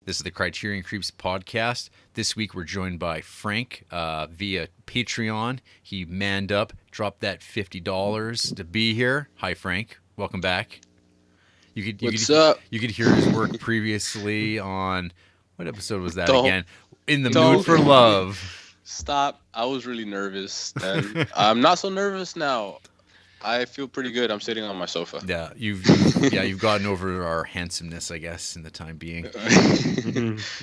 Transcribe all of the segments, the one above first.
This is the Criterion Creeps podcast. This week we're joined by Frank via Patreon. He manned up, dropped that $50 to be here. Hi, Frank. Welcome back. What's up? You could hear his work previously on, what episode was that Don't- again? In the don't- Mood for Love. Stop. I was really nervous. And I'm not so nervous now. I feel pretty good. I'm sitting on my sofa. Yeah, you've gotten over our handsomeness, I guess, in the time being.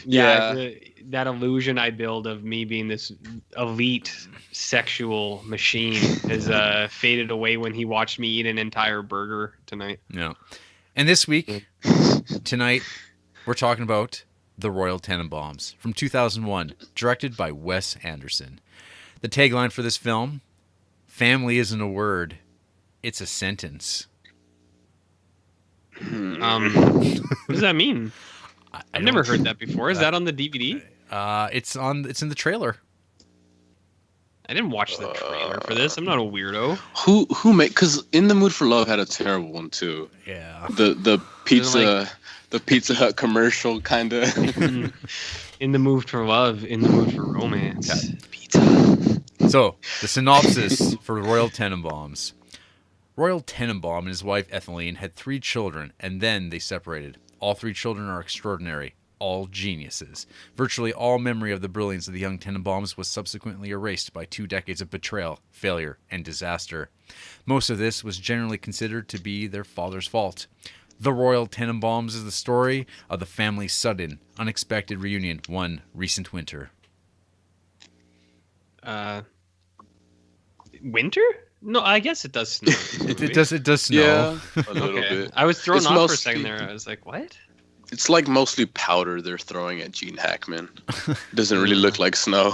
Yeah. That illusion I build of me being this elite sexual machine has faded away when he watched me eat an entire burger tonight. Yeah. And this week, tonight, we're talking about The Royal Tenenbaums from 2001, directed by Wes Anderson. The tagline for this film, family isn't a word, it's a sentence. What does that mean? I've never heard that before. Is that on the DVD? It's in the trailer. I didn't watch the trailer for this. I'm not a weirdo. Who made? Because In the Mood for Love had a terrible one too. Yeah. The Pizza Hut commercial kind of. In the mood for love, in the mood for romance. Okay. Pizza. So, the synopsis for Royal Tenenbaums. Royal Tenenbaum and his wife Ethelene had 3 children, and then they separated. All 3 children are extraordinary, all geniuses. Virtually all memory of the brilliance of the young Tenenbaums was subsequently erased by 2 decades of betrayal, failure, and disaster. Most of this was generally considered to be their father's fault. The Royal Tenenbaums is the story of the family's sudden, unexpected reunion one recent winter. Winter? No, I guess it does snow. It does snow. Yeah, a little Okay. bit. I was thrown It's off for a mostly- second there. I was like, what? It's like mostly powder they're throwing at Gene Hackman. Doesn't really look like snow.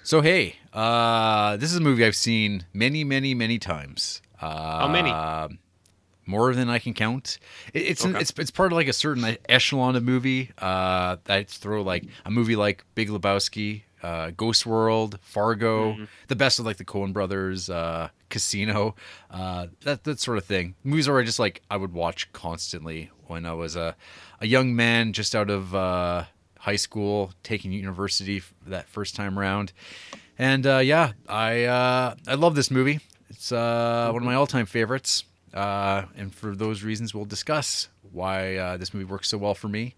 So hey, this is a movie I've seen many, many, many times. How many? More than I can count. It's part of like a certain echelon of movie. I'd throw like a movie like Big Lebowski, Ghost World, Fargo, the best of like the Coen Brothers, Casino, that sort of thing. Movies where I would watch constantly when I was a young man just out of high school, taking university that first time around. And I love this movie. It's one of my all-time favorites. And for those reasons, we'll discuss why this movie works so well for me.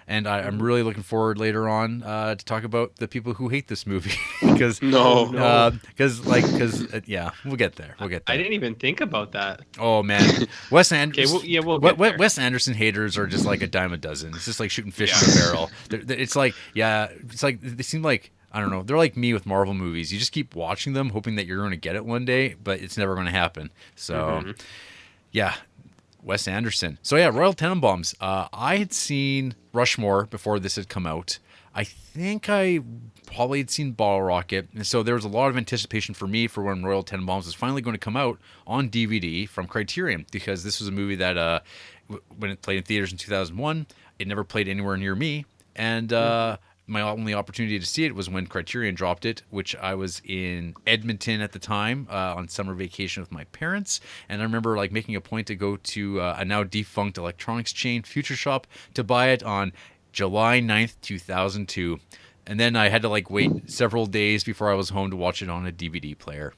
And I'm really looking forward later on to talk about the people who hate this movie because No. because we'll get there. I didn't even think about that. Oh man, Wes Anderson. Okay, we'll get there. Wes Anderson haters are just like a dime a dozen. It's just like shooting fish in a barrel. It's like they seem like, I don't know. They're like me with Marvel movies. You just keep watching them, hoping that you're going to get it one day, but it's never going to happen. So, yeah, Wes Anderson. So yeah, Royal Tenenbaums. I had seen Rushmore before this had come out. I think I probably had seen Bottle Rocket, and so there was a lot of anticipation for me for when Royal Tenenbaums was finally going to come out on DVD from Criterion, because this was a movie that when it played in theaters in 2001, it never played anywhere near me, and my only opportunity to see it was when Criterion dropped it, which I was in Edmonton at the time on summer vacation with my parents. And I remember like making a point to go to a now defunct electronics chain, Future Shop, to buy it on July 9th, 2002. And then I had to like wait several days before I was home to watch it on a DVD player.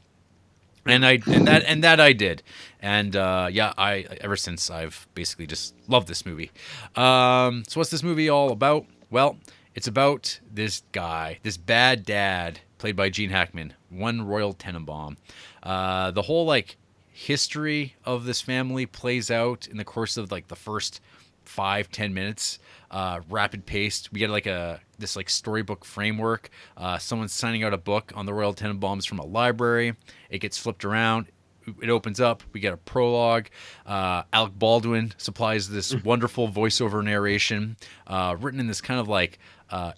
And that I did. And I ever since I've basically just loved this movie. So what's this movie all about? Well, it's about this guy, this bad dad, played by Gene Hackman, one Royal Tenenbaum. The whole like history of this family plays out in the course of like the first 5-10 minutes, rapid paced. We get like this like storybook framework. Someone's signing out a book on the Royal Tenenbaums from a library. It gets flipped around. It opens up. We get a prologue. Alec Baldwin supplies this wonderful voiceover narration, written in this kind of like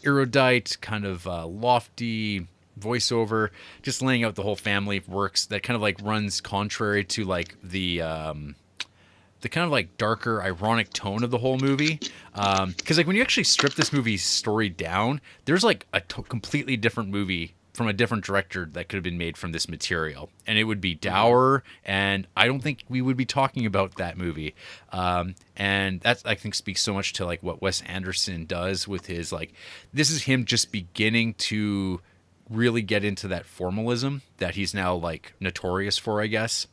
erudite, kind of lofty voiceover, just laying out the whole family works that kind of like runs contrary to like the kind of like darker, ironic tone of the whole movie. Because like when you actually strip this movie's story down, there's like a completely different movie from a different director that could have been made from this material, and it would be dour, and I don't think we would be talking about that movie. And that, I think, speaks so much to like what Wes Anderson does with his, like, this is him just beginning to really get into that formalism that he's now like notorious for, I guess.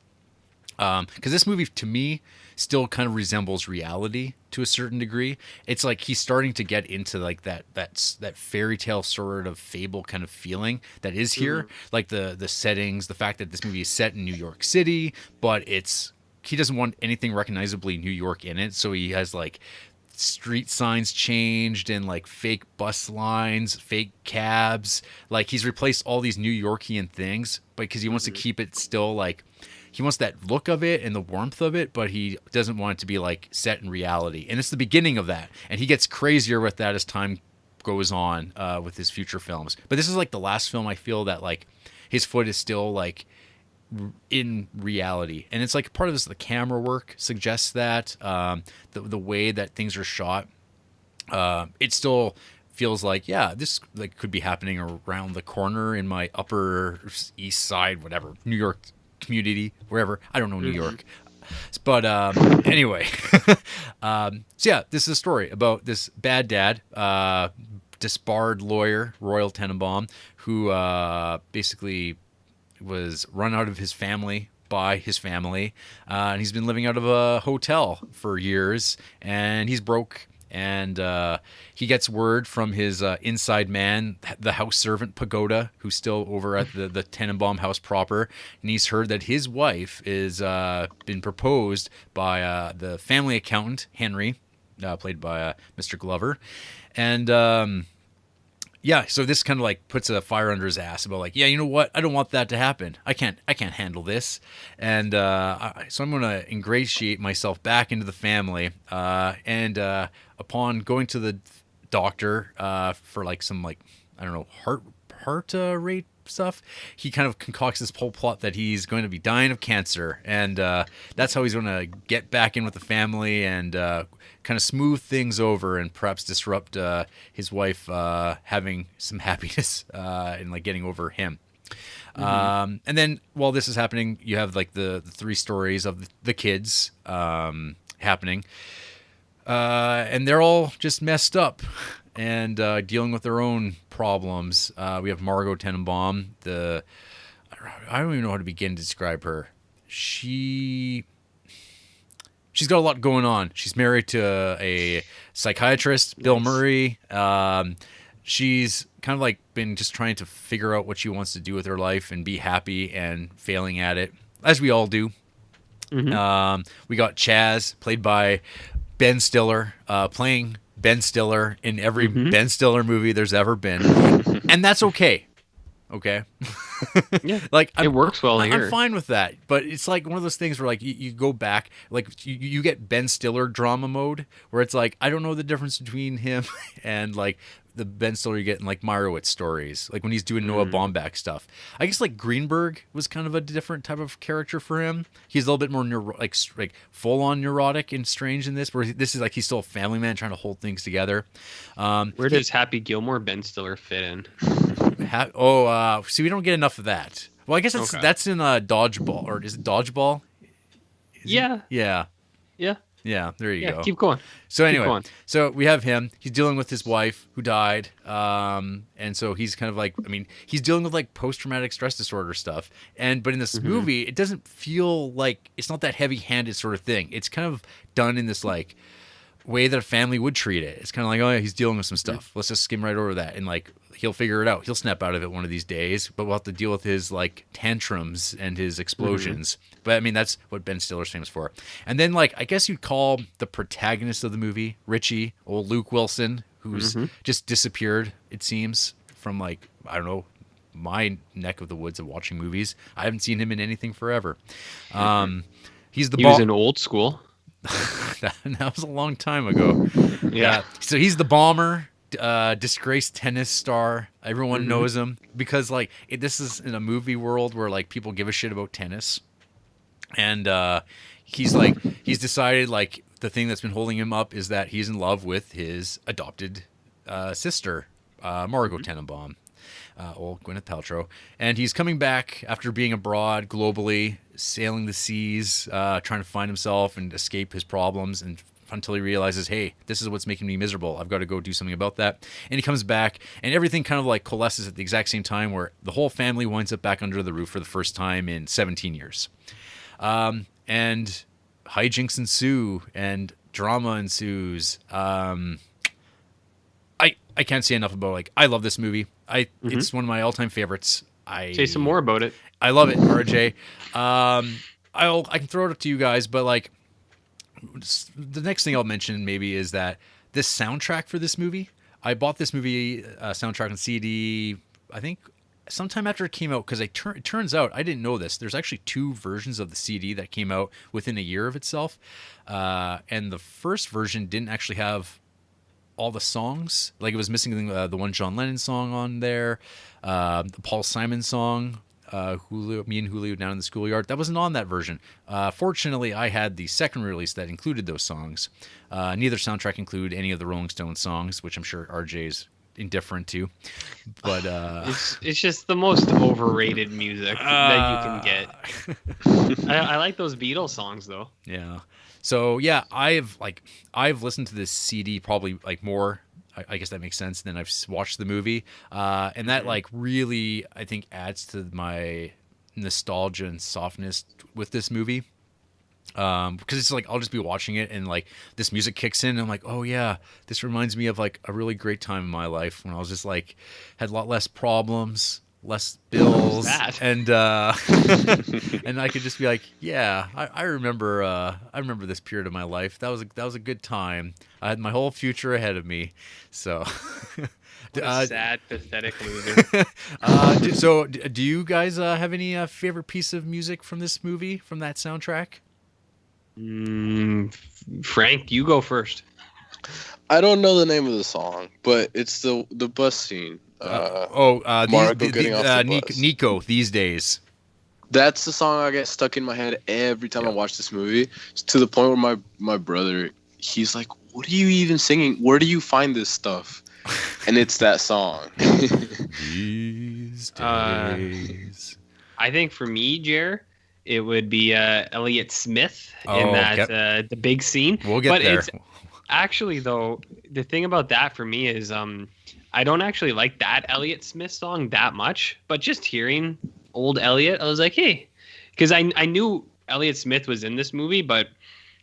Because this movie, to me, still kind of resembles reality to a certain degree. It's like he's starting to get into like that fairy tale sort of fable kind of feeling that is here. Like the settings, the fact that this movie is set in New York City, but he doesn't want anything recognizably New York in it, so he has like street signs changed and like fake bus lines, fake cabs. Like he's replaced all these New Yorkian things, but because he wants to keep it still like, he wants that look of it and the warmth of it, but he doesn't want it to be like set in reality. And it's the beginning of that. And he gets crazier with that as time goes on with his future films. But this is like the last film I feel that like his foot is still like in reality. And it's like part of this, the camera work suggests that the way that things are shot, it still feels like, yeah, this like could be happening around the corner in my Upper East Side, whatever, New York community, wherever. I don't know New York. But anyway, so yeah, this is a story about this bad dad, disbarred lawyer, Royal Tenenbaum, who basically was run out of his family by his family. And he's been living out of a hotel for years, and he's broke. And he gets word from his inside man, the house servant Pagoda, who's still over at the Tenenbaum house proper. And he's heard that his wife is been proposed by the family accountant, Henry, played by Mr. Glover. And yeah, so this kind of like puts a fire under his ass about like, yeah, you know what? I don't want that to happen. I can't handle this. And so I'm going to ingratiate myself back into the family. And upon going to the doctor for like some like, I don't know, heart rate stuff, he kind of concocts this whole plot that he's going to be dying of cancer. And that's how he's going to get back in with the family and kind of smooth things over and perhaps disrupt his wife having some happiness and like getting over him. And then while this is happening, you have like the three stories of the kids happening. And they're all just messed up and dealing with their own problems. We have Margot Tenenbaum. I don't even know how to begin to describe her. She's got a lot going on. She's married to a psychiatrist, Bill Murray. She's kind of like been just trying to figure out what she wants to do with her life and be happy and failing at it, as we all do. We got Chaz, played by Ben Stiller, playing Ben Stiller in every Ben Stiller movie there's ever been. And that's okay. Okay. Yeah, like it works well here. I'm fine with that, but it's like one of those things where like you go back, like you get Ben Stiller drama mode where it's like I don't know the difference between him and like the Ben Stiller you get in like Meyerowitz stories, like when he's doing Noah Baumbach stuff. I guess like Greenberg was kind of a different type of character for him. He's a little bit more like full on neurotic and strange in this, where this is like he's still a family man trying to hold things together. Where does Happy Gilmore Ben Stiller fit in? See, we don't get enough of that. Well, I guess that's in Dodgeball, or is it Dodgeball? Yeah. Yeah, there you go. Keep going. So anyway, so we have him. He's dealing with his wife who died, and so he's kind of like, I mean, he's dealing with like post-traumatic stress disorder stuff. But in this movie, it doesn't feel like it's not that heavy-handed sort of thing. It's kind of done in this like way that a family would treat it. It's kind of like, oh yeah, he's dealing with some stuff. Let's just skim right over that, and like he'll figure it out. He'll snap out of it one of these days, but we'll have to deal with his like tantrums and his explosions. But I mean, that's what Ben Stiller's famous for. And then like, I guess you'd call the protagonist of the movie, Richie, old Luke Wilson, who's just disappeared, it seems, from like, I don't know, my neck of the woods of watching movies. I haven't seen him in anything forever. He was in Old School. that was a long time ago. Yeah. So he's the bomber, disgraced tennis star. Everyone knows him because like this is in a movie world where like people give a shit about tennis, and he's decided like the thing that's been holding him up is that he's in love with his adopted sister, Margot Tenenbaum. old Gwyneth Paltrow, and he's coming back after being abroad globally, sailing the seas, trying to find himself and escape his problems, and until he realizes, hey, this is what's making me miserable. I've got to go do something about that. And he comes back, and everything kind of like coalesces at the exact same time, where the whole family winds up back under the roof for the first time in 17 years. And hijinks ensue, and drama ensues. I can't say enough about, like, I love this movie. It's one of my all-time favorites. Say some more about it. I love it, RJ. I can throw it up to you guys, but like, the next thing I'll mention maybe is that this soundtrack for this movie, I bought this movie soundtrack on CD, I think sometime after it came out, because it turns out, I didn't know this, there's actually 2 versions of the CD that came out within a year of itself. And the first version didn't actually have all the songs. Like, it was missing the one John Lennon song on there, the Paul Simon song, me and Julio Down in the Schoolyard. That wasn't on that version. Fortunately, I had the second release that included those songs. Neither soundtrack included any of the Rolling Stones songs, which I'm sure RJ's indifferent to. But it's just the most overrated music that you can get. I like those Beatles songs though. Yeah. So yeah, I've listened to this CD probably like more, I guess that makes sense, than I've watched the movie. And that like really, I think, adds to my nostalgia and softness with this movie. Because it's like, I'll just be watching it and like this music kicks in and I'm like, oh yeah, this reminds me of like a really great time in my life when I was just like, had a lot less problems, less bills, and and I could just be like, yeah, I remember this period of my life. That was a good time. I had my whole future ahead of me. So what a sad, pathetic loser. So do you guys have any favorite piece of music from this movie, from that soundtrack? Frank, you go first. I don't know the name of the song, but it's the bus scene. Margot getting off the bus. Nico, These Days. That's the song I get stuck in my head every time I watch this movie. It's to the point where my brother, he's like, "What are you even singing? Where do you find this stuff?" And it's that song. These days. I think for me, Jer, it would be Elliott Smith in that the big scene. We'll get there. It's actually, though, the thing about that for me is I don't actually like that Elliott Smith song that much, but just hearing old Elliott, I was like, hey, because I knew Elliott Smith was in this movie, but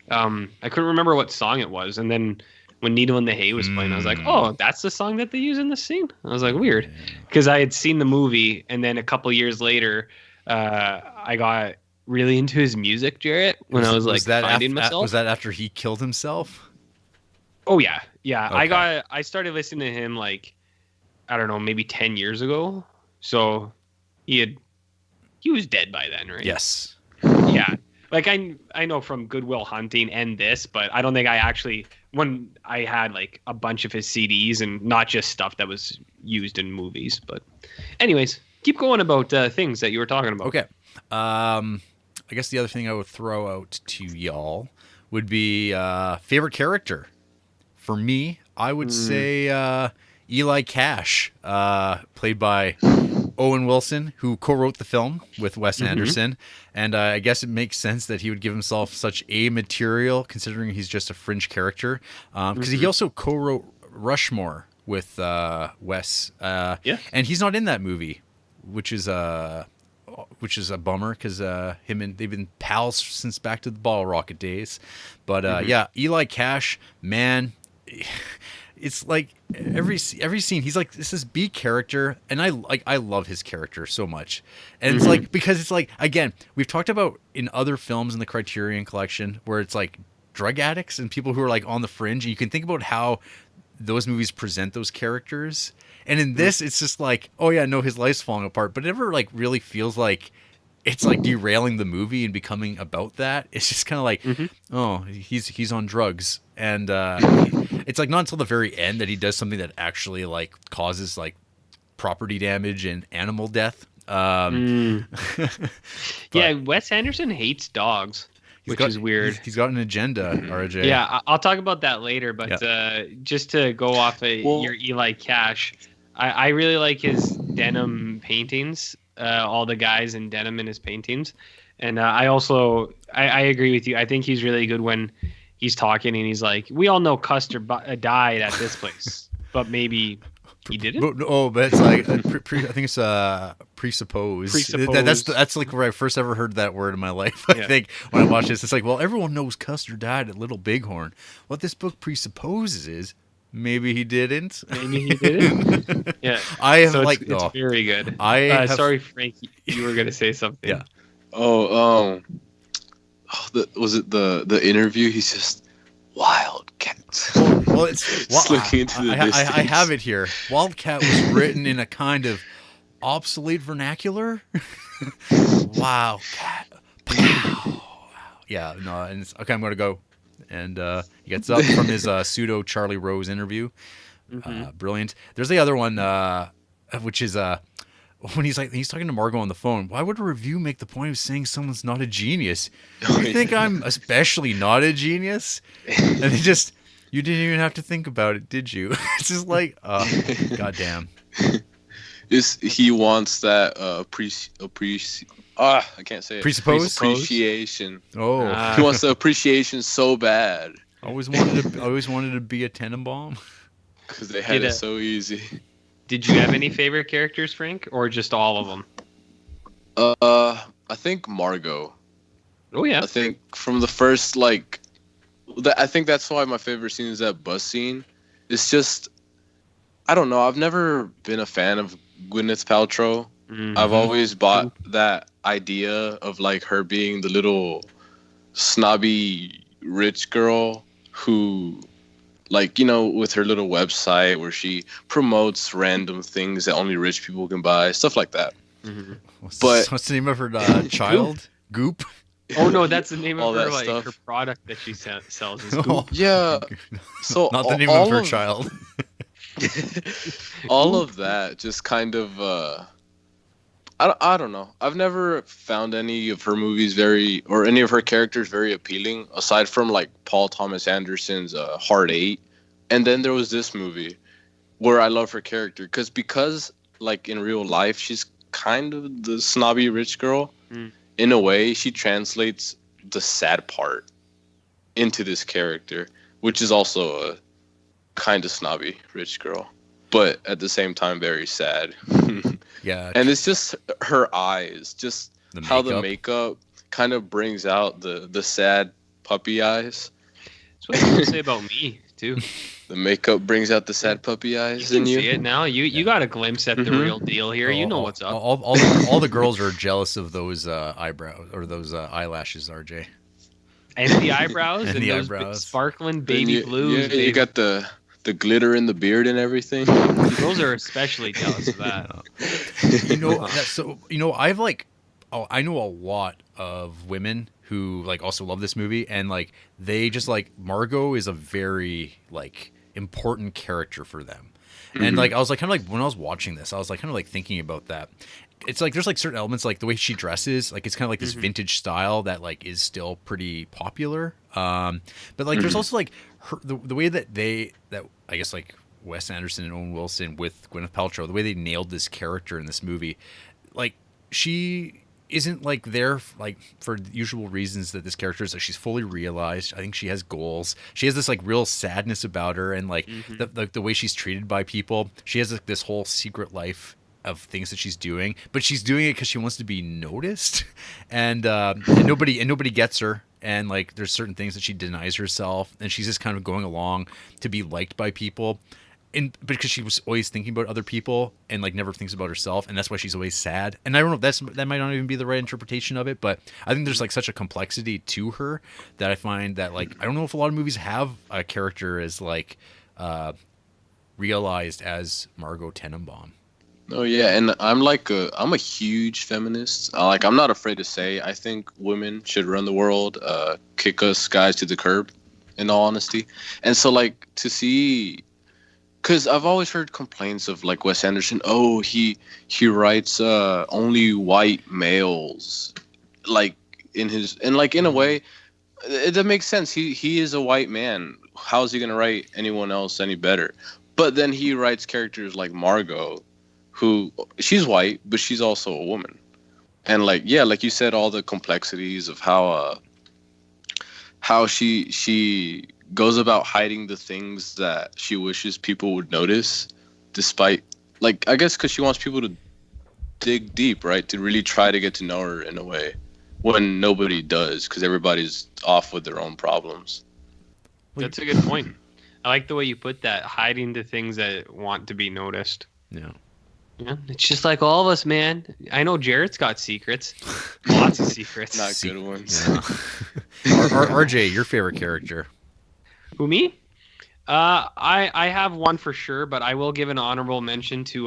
I couldn't remember what song it was. And then when Needle in the Hay was playing, I was like, oh, that's the song that they use in this scene? I was like, weird. Because I had seen the movie, and then a couple years later, I got really into his music, Jarrett, when I was like finding myself. Was that after he killed himself? Oh, yeah. Yeah. Okay. I started listening to him like, I don't know, maybe 10 years ago. So he was dead by then, right? Yes. Yeah. Like I know from Good Will Hunting and this, but I don't think I actually, when I had like a bunch of his CDs and not just stuff that was used in movies. But anyways, keep going about things that you were talking about. Okay. I guess the other thing I would throw out to y'all would be favorite character. For me, I would say Eli Cash, played by Owen Wilson, who co-wrote the film with Wes Anderson. And I guess it makes sense that he would give himself such A material, considering he's just a fringe character. Because he also co-wrote Rushmore with Wes. And he's not in that movie, which is a bummer, because they've been pals since back to the Bottle Rocket days. But yeah, Eli Cash, man, it's like every scene he's like, this is B character, and I love his character so much. And it's like, because it's like, again, we've talked about in other films in the Criterion Collection where it's like drug addicts and people who are like on the fringe. You can think about how those movies present those characters, and in this it's just like, oh yeah, no, his life's falling apart, but it never like really feels like it's like derailing the movie and becoming about that. It's just kind of like, oh, he's on drugs, and it's like not until the very end that he does something that actually like causes like property damage and animal death. Yeah, Wes Anderson hates dogs, which is weird. He's got an agenda, RJ. Yeah, I'll talk about that later, but just to go off your Eli Cash, I really like his denim paintings. All the guys in denim in his paintings, and I also I agree with you. I think he's really good when he's talking and he's like, "We all know Custer died at this place, but maybe he didn't." But it's like I think it's presuppose. Presuppose. That's like where I first ever heard that word in my life. I think when I watched this, it's like, well, everyone knows Custer died at Little Bighorn. What this book presupposes is maybe he didn't. Maybe he didn't. Yeah, I have so like it's very good. Sorry, Frank, you were gonna say something. Yeah. Was it the interview? He's just Wildcats. Well, it's Just looking into the distance. I have it here. Wildcat was written in a kind of obsolete vernacular. Wildcat. Yeah, no, and it's, okay, I'm gonna go. And he gets up from his pseudo Charlie Rose interview. Brilliant. There's the other one, which is when he's talking to Margot on the phone. Why would a review make the point of saying someone's not a genius? You think I'm especially not a genius? And they just, you didn't even have to think about it, did you? It's just like, goddamn. He wants that I can't say it. Presuppose? Appreciation. Oh. He wants the appreciation so bad. Always wanted to be a Tenenbaum. Because they had it so easy. Did you have any favorite characters, Frank, or just all of them? I think Margot. Oh yeah. I think from the first I think that's why my favorite scene is that bus scene. It's just, I don't know. I've never been a fan of Gwyneth Paltrow. Mm-hmm. I've always bought that idea of like her being the little snobby rich girl who, like, you know, with her little website where she promotes random things that only rich people can buy, stuff like that. Mm-hmm. What's the name of her child? Goop? Oh no, that's the name of her stuff. her product that she sells is Goop. Yeah. So not the name of her child. All of that just kind of I don't know. I've never found any of her movies or any of her characters very appealing, aside from like Paul Thomas Anderson's Hard 8. And then there was this movie where I love her character because like in real life she's kind of the snobby rich girl. In a way, she translates the sad part into this character, which is also a kind of snobby rich girl, but at the same time very sad. Yeah. And it's just her eyes, just how the makeup kind of brings out the sad puppy eyes. That's what people say about me too. The makeup brings out the sad puppy eyes in you. You can see it now. You got a glimpse at the real deal here. You know what's up. All the girls are jealous of those eyebrows or those eyelashes, RJ. And the eyebrows and the those eyebrows. sparkling baby blues. Yeah, you got the glitter in the beard and everything. Girls are especially jealous of that. I know a lot of women who like also love this movie, and like they just like Margot is a very like important character for them. And like I was like kind of like when I was watching this, I was like kind of like thinking about that. It's like there's like certain elements like the way she dresses, like it's kind of like this vintage style that like is still pretty popular. But like there's also like the way that I guess like Wes Anderson and Owen Wilson with Gwyneth Paltrow, the way they nailed this character in this movie, like she isn't like there like for the usual reasons that this character is. Like she's fully realized. I think she has goals. She has this like real sadness about her, and like the way she's treated by people. She has like, this whole secret life of things that she's doing, but she's doing it because she wants to be noticed, and nobody gets her. And like there's certain things that she denies herself, and she's just kind of going along to be liked by people. And because she was always thinking about other people and like never thinks about herself, and that's why she's always sad. And I don't know if that might not even be the right interpretation of it, but I think there's like such a complexity to her that I find that like I don't know if a lot of movies have a character as like realized as Margot Tenenbaum. Oh yeah, and I'm a huge feminist. Like I'm not afraid to say I think women should run the world, kick us guys to the curb, in all honesty. And so like to see. Because I've always heard complaints of like Wes Anderson. Oh, he writes only white males, like in a way, that makes sense. He is a white man. How is he gonna write anyone else any better? But then he writes characters like Margot, who she's white, but she's also a woman. And like you said, all the complexities of how she goes about hiding the things that she wishes people would notice, despite, like, I guess because she wants people to dig deep, right? To really try to get to know her in a way when nobody does, because everybody's off with their own problems. That's a good point. I like the way you put that, hiding the things that want to be noticed. Yeah. Yeah, it's just like all of us, man. I know Jarrett's got secrets. Lots of secrets. Not good ones. Yeah. RJ, your favorite character? Who, me? I have one for sure, but I will give an honorable mention to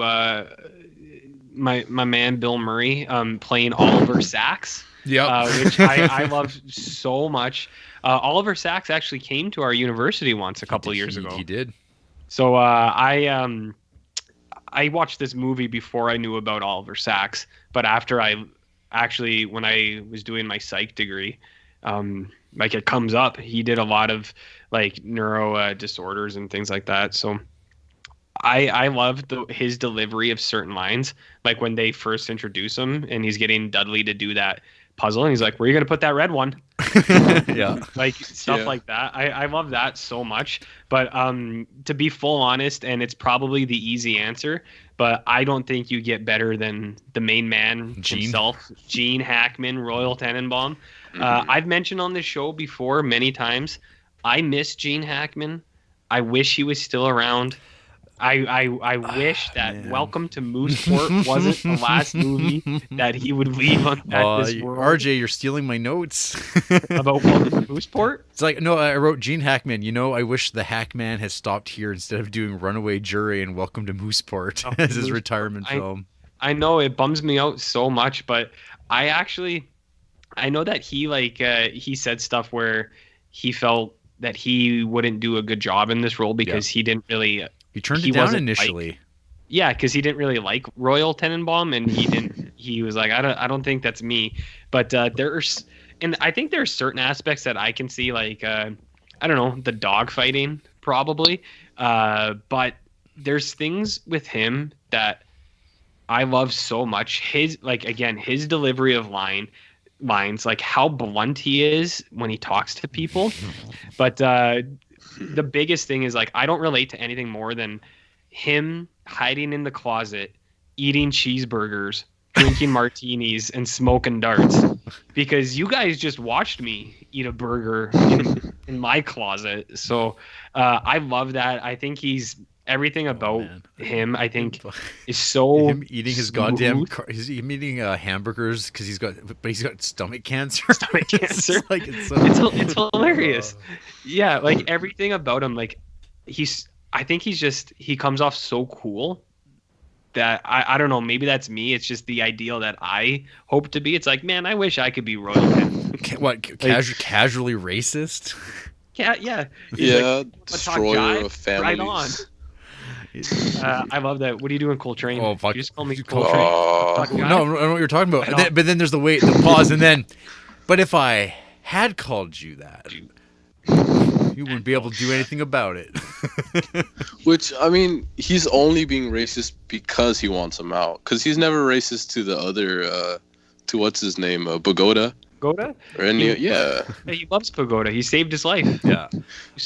my man Bill Murray playing Oliver Sacks. Yeah, which I love so much. Oliver Sacks actually came to our university once a couple years ago. He did. So I watched this movie before I knew about Oliver Sacks, but after when I was doing my psych degree, like it comes up, he did a lot of like neuro disorders and things like that. So I love his delivery of certain lines, like when they first introduce him and he's getting Dudley to do that puzzle, and he's like, "Where are you gonna put that red one?" Yeah, like stuff like that. I love that so much. But to be full honest, and it's probably the easy answer, but I don't think you get better than the main man himself, Gene Hackman, Royal Tenenbaum. I've mentioned on this show before many times, I miss Gene Hackman. I wish he was still around. I wish that Welcome to Mooseport wasn't the last movie that he would leave on this world. RJ, you're stealing my notes. About Welcome to Mooseport? It's like, no, I wrote Gene Hackman. I wish the Hackman had stopped here instead of doing Runaway Jury and Welcome to Mooseport as his retirement film. I know it bums me out so much, but I know that he said stuff where he felt that he wouldn't do a good job in this role because he didn't really... He turned it down initially. Because he didn't really like Royal Tenenbaum, and he was like, I don't think that's me. But I think there are certain aspects that I can see, like I don't know, the dog fighting probably. But there's things with him that I love so much. His delivery of lines, like how blunt he is when he talks to people. But the biggest thing is, like, I don't relate to anything more than him hiding in the closet, eating cheeseburgers, drinking martinis, and smoking darts. Because you guys just watched me eat a burger in my closet. So I love that. I think everything about him, I think, is so him eating his smooth. he's eating hamburgers because he's got stomach cancer. Stomach cancer. It's hilarious. Yeah, like everything about him, like I think he comes off so cool that I don't know, maybe that's me. It's just the ideal that I hope to be. It's like, man, I wish I could be Royal. Casually racist? Yeah. Destroyer of families. Right on. I love that. What do you do in Coltrane? Oh, fuck. You just call me Coltrane. No, I don't know what you're talking about. But then there's the pause, and then, but if I had called you that, you wouldn't be able to do anything about it. Which, I mean, he's only being racist because he wants him out. Because he's never racist to the other, to what's his name, Pagoda. Pagoda? He loves Pagoda. He saved his life. Yeah.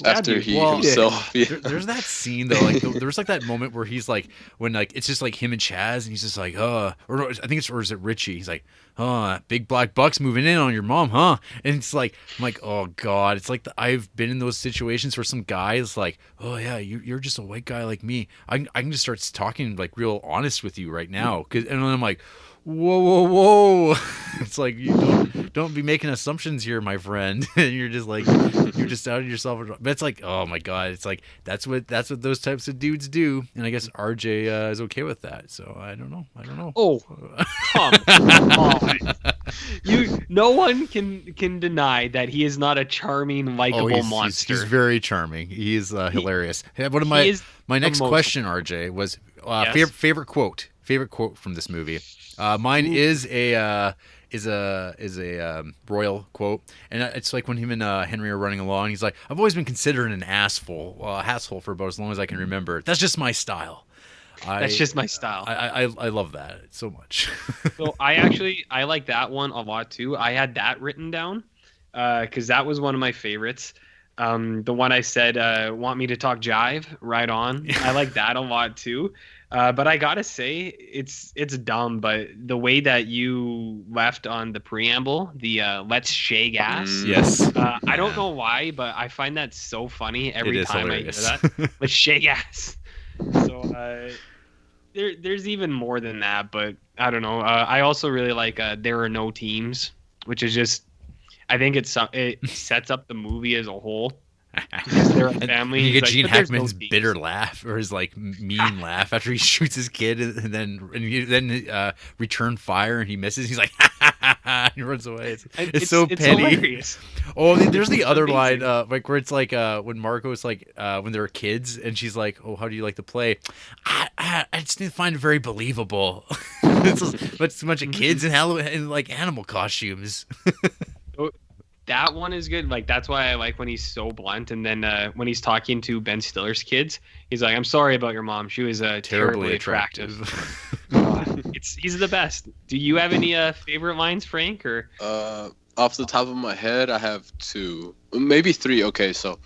After he himself. Yeah. There's that scene though, like there's like that moment where he's like, when like it's just like him and Chaz, and he's just like, or is it Richie? He's like, big black bucks moving in on your mom, huh? And it's like, I'm like, oh god, it's like I've been in those situations where some guy is like, oh yeah, you're just a white guy like me. I can just start talking like real honest with you right now, and then I'm like, whoa. It's like, you don't be making assumptions here, my friend. And you're just like, you're just out of yourself. But it's like, oh my god, it's like that's what those types of dudes do. And I guess RJ is okay with that. So I don't know. Oh, come on. No one can deny that he is not a charming, likable monster. He's very charming. He's hilarious. My next question, RJ, was favorite quote from this movie. Mine is a royal quote, and it's like when him and Henry are running along. He's like, "I've always been considered an asshole for about as long as I can remember. That's just my style." That's just my style. I love that so much. So I like that one a lot too. I had that written down because that was one of my favorites. The one I said, want me to talk jive? Right on. I like that a lot too. But I gotta say, it's dumb. But the way that you left on the preamble, the let's shake ass. Yes. I don't know why, but I find that so funny every time hilarious. I hear that. Let's shake ass. So there's even more than that, but I don't know. I also really like There Are No Teams, which is just, I think it sets up the movie as a whole. They're a family. You get like, Gene "But there's no Hackman's teams." bitter laugh, or his like mean laugh after he shoots his kid, and then return fire and he misses. He's like, and he runs away. It's so petty. Hilarious. Oh, there's the other line, amazing. like where it's like when Margot's like when they were kids, and she's like, "Oh, how do you like to play?" I just didn't find it very believable. It's a bunch of kids in like animal costumes. That one is good. Like, that's why I like when he's so blunt. And then when he's talking to Ben Stiller's kids, he's like, "I'm sorry about your mom. She was terribly attractive." He's the best. Do you have any favorite lines, Frank? Or Off the top of my head, I have 2, maybe 3. Okay, so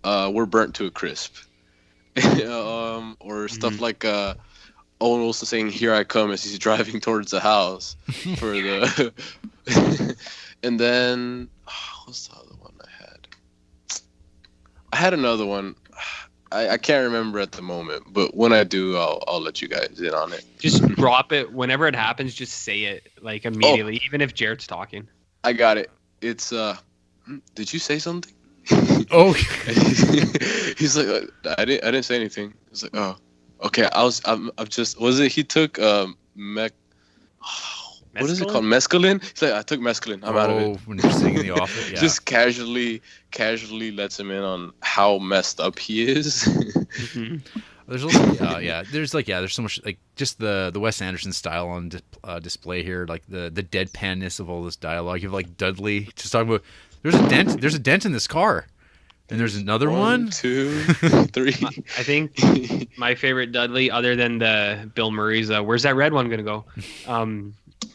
we're burnt to a crisp, or stuff like Owen Wilson saying "Here I come" as he's driving towards the house for the. And then, what's the other one I had? I had another one. I can't remember at the moment, but when I do, I'll let you guys in on it. just drop it whenever it happens. Just say it like immediately, even if Jarrett's talking. I got it. It's did you say something? Oh, He's like, I didn't say anything. He's like, oh, okay. I've just, was it he took what is it called? Mescaline? He's like, I took mescaline. I'm out of it. When you're sitting in the office, yeah. Just casually lets him in on how messed up he is. Mm-hmm. There's also, there's so much, like, just the Wes Anderson style on display here, like the deadpanness of all this dialogue. You have like Dudley just talking about there's a dent in this car, and there's another one. 1, 2, 3. I think my favorite Dudley, other than the Bill Murray's, where's that red one gonna go?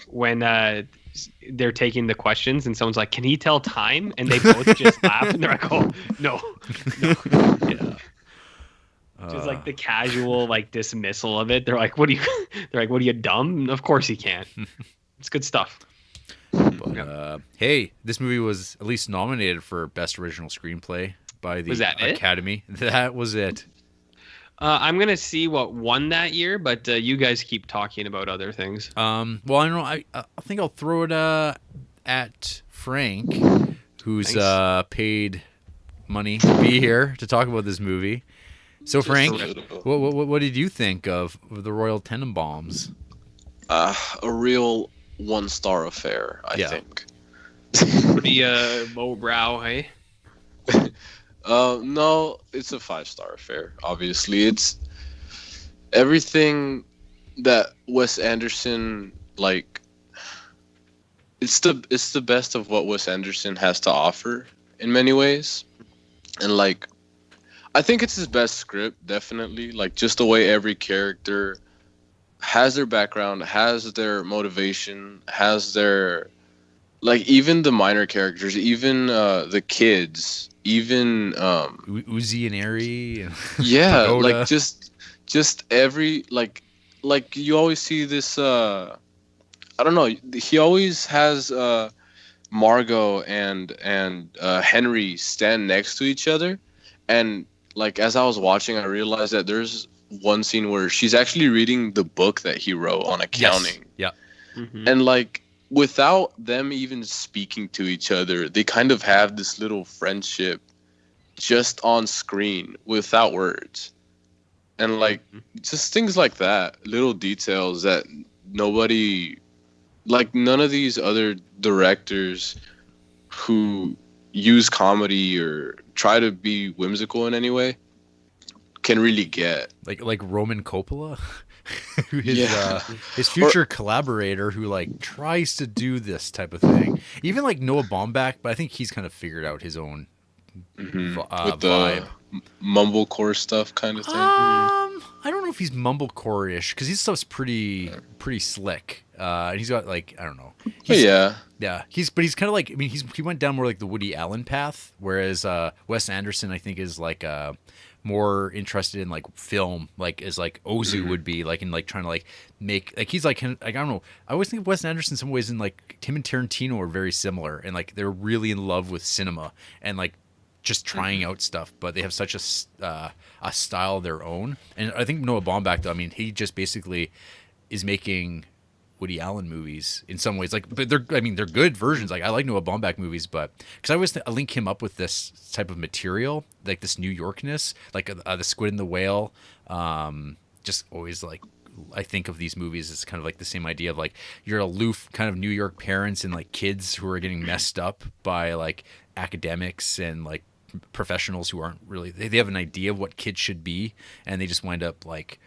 When they're taking the questions and someone's like, "Can he tell time?" and they both just laugh and they're like, "Oh no." Yeah. Just like the casual like dismissal of it. They're like, "What are you?" They're like, "What are you, dumb?" Of course he can't. It's good stuff. But hey, this movie was at least nominated for Best Original Screenplay by the Academy. That was it. I'm gonna see what won that year, but you guys keep talking about other things. Well, I don't know. I think I'll throw it at Frank, who's paid money to be here to talk about this movie. So, Frank, what did you think of the Royal Tenenbaums? A real 1-star affair, I think. Pretty lowbrow, hey? No, it's a 5-star affair. Obviously, it's everything that Wes Anderson like. It's the best of what Wes Anderson has to offer in many ways, and like, I think it's his best script, definitely. Like, just the way every character has their background, has their motivation, has their, like, even the minor characters, even the kids. Even Uzi and Airy, yeah, Pagoda. like just every like you always see this. I don't know. He always has Margot and Henry stand next to each other, and like as I was watching, I realized that there's one scene where she's actually reading the book that he wrote on accounting. Yes. Yeah, and like, without them even speaking to each other, they kind of have this little friendship just on screen without words. And like, just things like that, little details that nobody, like none of these other directors who use comedy or try to be whimsical in any way can really get. Like Roman Coppola, his future collaborator who like tries to do this type of thing. Even like Noah Baumbach, but I think he's kind of figured out his own With vibe. the mumblecore stuff kind of thing. I don't know if he's mumblecore-ish because his stuff's pretty slick. And he's got like, I don't know. Yeah, he's kind of like, I mean, he went down more like the Woody Allen path, whereas Wes Anderson I think is like more interested in like film, like as like Ozu would be, like in like trying to like make like he's like I don't know. I always think of Wes Anderson in some ways, and like him and Tarantino are very similar, and like they're really in love with cinema and like just trying out stuff, but they have such a style of their own. And I think Noah Baumbach, though, I mean, he just basically is making Woody Allen movies in some ways. Like, but they're good versions. Like, I like Noah Baumbach movies, but because I always link him up with this type of material, like this New Yorkness, like the Squid and the Whale. Just always like, I think of these movies as kind of like the same idea of like you're aloof kind of New York parents and like kids who are getting messed up by like academics and like professionals who aren't really, they have an idea of what kids should be, and they just wind up like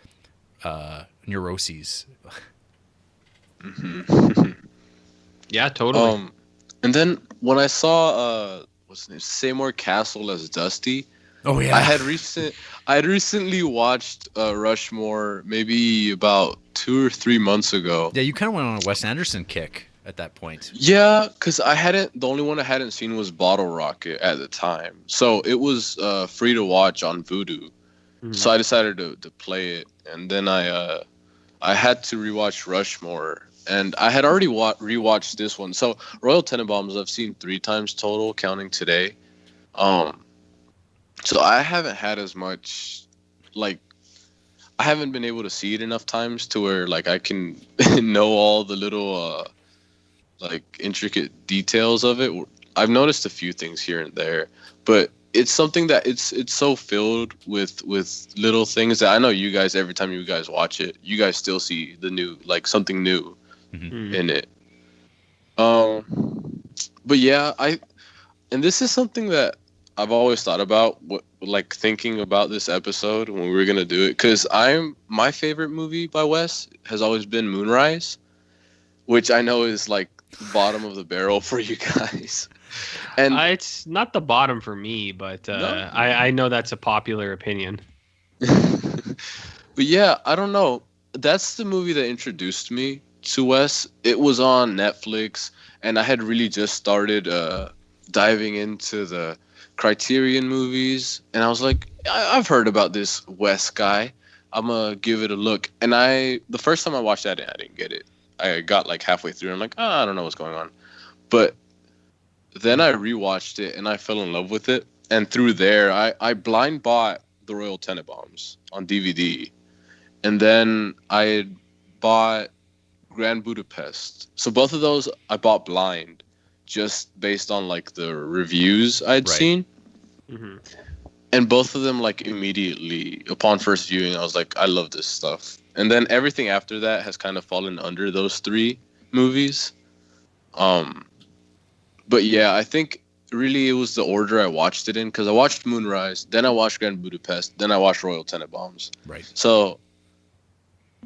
neuroses. Yeah, totally. And then when I saw what's his name, Seymour Castle as Dusty. Oh yeah. I had recently watched Rushmore maybe about 2 or 3 months ago. Yeah, you kind of went on a Wes Anderson kick at that point. Yeah, because the only one I hadn't seen was Bottle Rocket at the time. So it was free to watch on Vudu. Mm-hmm. So I decided to play it. And then I had to rewatch Rushmore. And I had already rewatched this one. So Royal Tenenbaums I've seen 3 times total, counting today. So I haven't had as much, like, I haven't been able to see it enough times to where, like, I can know all the little, like, intricate details of it. I've noticed a few things here and there, but it's something that it's so filled with little things that I know you guys, every time you guys watch it, you guys still see the new, like, something new in it. But yeah, and this is something that I've always thought about, like thinking about this episode when we were gonna do it, because my favorite movie by Wes has always been Moonrise, which I know is like bottom of the barrel for you guys. And it's not the bottom for me, but no. I know that's a popular opinion. But yeah, I don't know. That's the movie that introduced me to Wes. It was on Netflix, and I had really just started diving into the Criterion movies, and I was like, I've heard about this Wes guy. I'm gonna give it a look. And the first time I watched that, I didn't get it. I got like halfway through, and I'm like, I don't know what's going on. But then I rewatched it, and I fell in love with it. And through there, I blind bought the Royal Tenenbaums on DVD, and then I bought Grand Budapest. So both of those I bought blind, just based on like the reviews I'd seen. Mm-hmm. And both of them, like, immediately upon first viewing, I was like, I love this stuff. And then everything after that has kind of fallen under those 3 movies. But yeah, I think really it was the order I watched it in, because I watched Moonrise, then I watched Grand Budapest, then I watched Royal Tenenbaums. Right. So,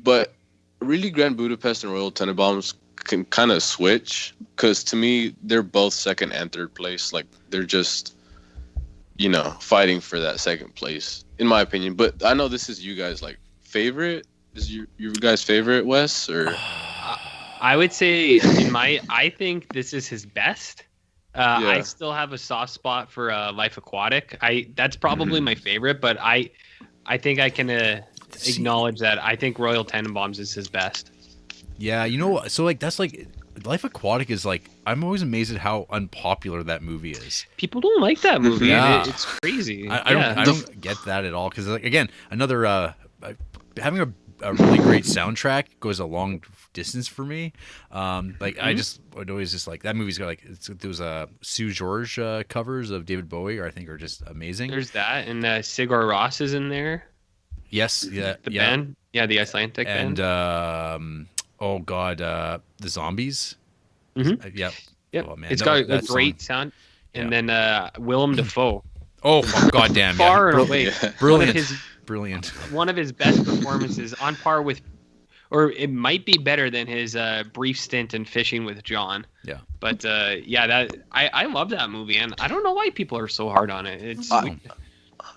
but really Grand Budapest and Royal Tenenbaums can kind of switch, because to me they're both second and third place. Like, they're just, fighting for that second place, in my opinion. But I know this is you guys like favorite. Is your guys' favorite Wes? Or I would say I think this is his best. I still have a soft spot for Life Aquatic. That's probably my favorite, but I think I can acknowledge that I think Royal Tenenbaums is his best. Yeah, so like that's like Life Aquatic is like, I'm always amazed at how unpopular that movie is. People don't like that movie. Yeah. It's crazy. I don't get that at all, because like, again, another having a really great soundtrack goes a long distance for me. I would always just like, that movie's got like, those Sue George covers of David Bowie are just amazing. There's that, and Sigur Rós is in there. Yes, yeah, the band, the Icelandic band, and oh god, the Zombies. Mm-hmm. Yep. Oh man, it's got a great sound, and then Willem Dafoe. Oh god damn, far and away, brilliant. Brilliant. One of his best performances, on par with, or it might be better than his brief stint in Fishing with John. Yeah. But I love that movie, and I don't know why people are so hard on it. It's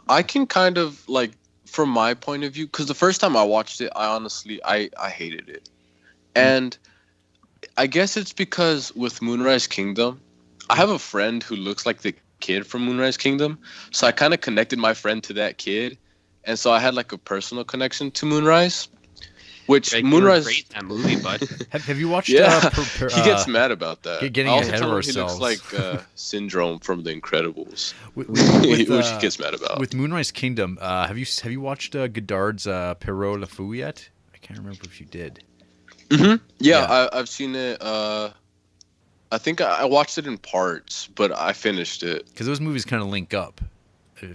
I can kind of like, from my point of view, because the first time I watched it, I honestly I hated it, and I guess it's because with Moonrise Kingdom, I have a friend who looks like the kid from Moonrise Kingdom, so I kind of connected my friend to that kid, and so I had like a personal connection to Moonrise. Which Moonrise, great in that movie, but Have you watched? yeah, he gets mad about that. Getting I also ahead tell of him ourselves. He looks like Syndrome from The Incredibles, with, which he gets mad about. With Moonrise Kingdom, have you watched Godard's Perrault Le Fou yet? I can't remember if you did. Mm-hmm. Yeah, Yeah. I've seen it. I think I watched it in parts, but I finished it. Because those movies kind of link up. I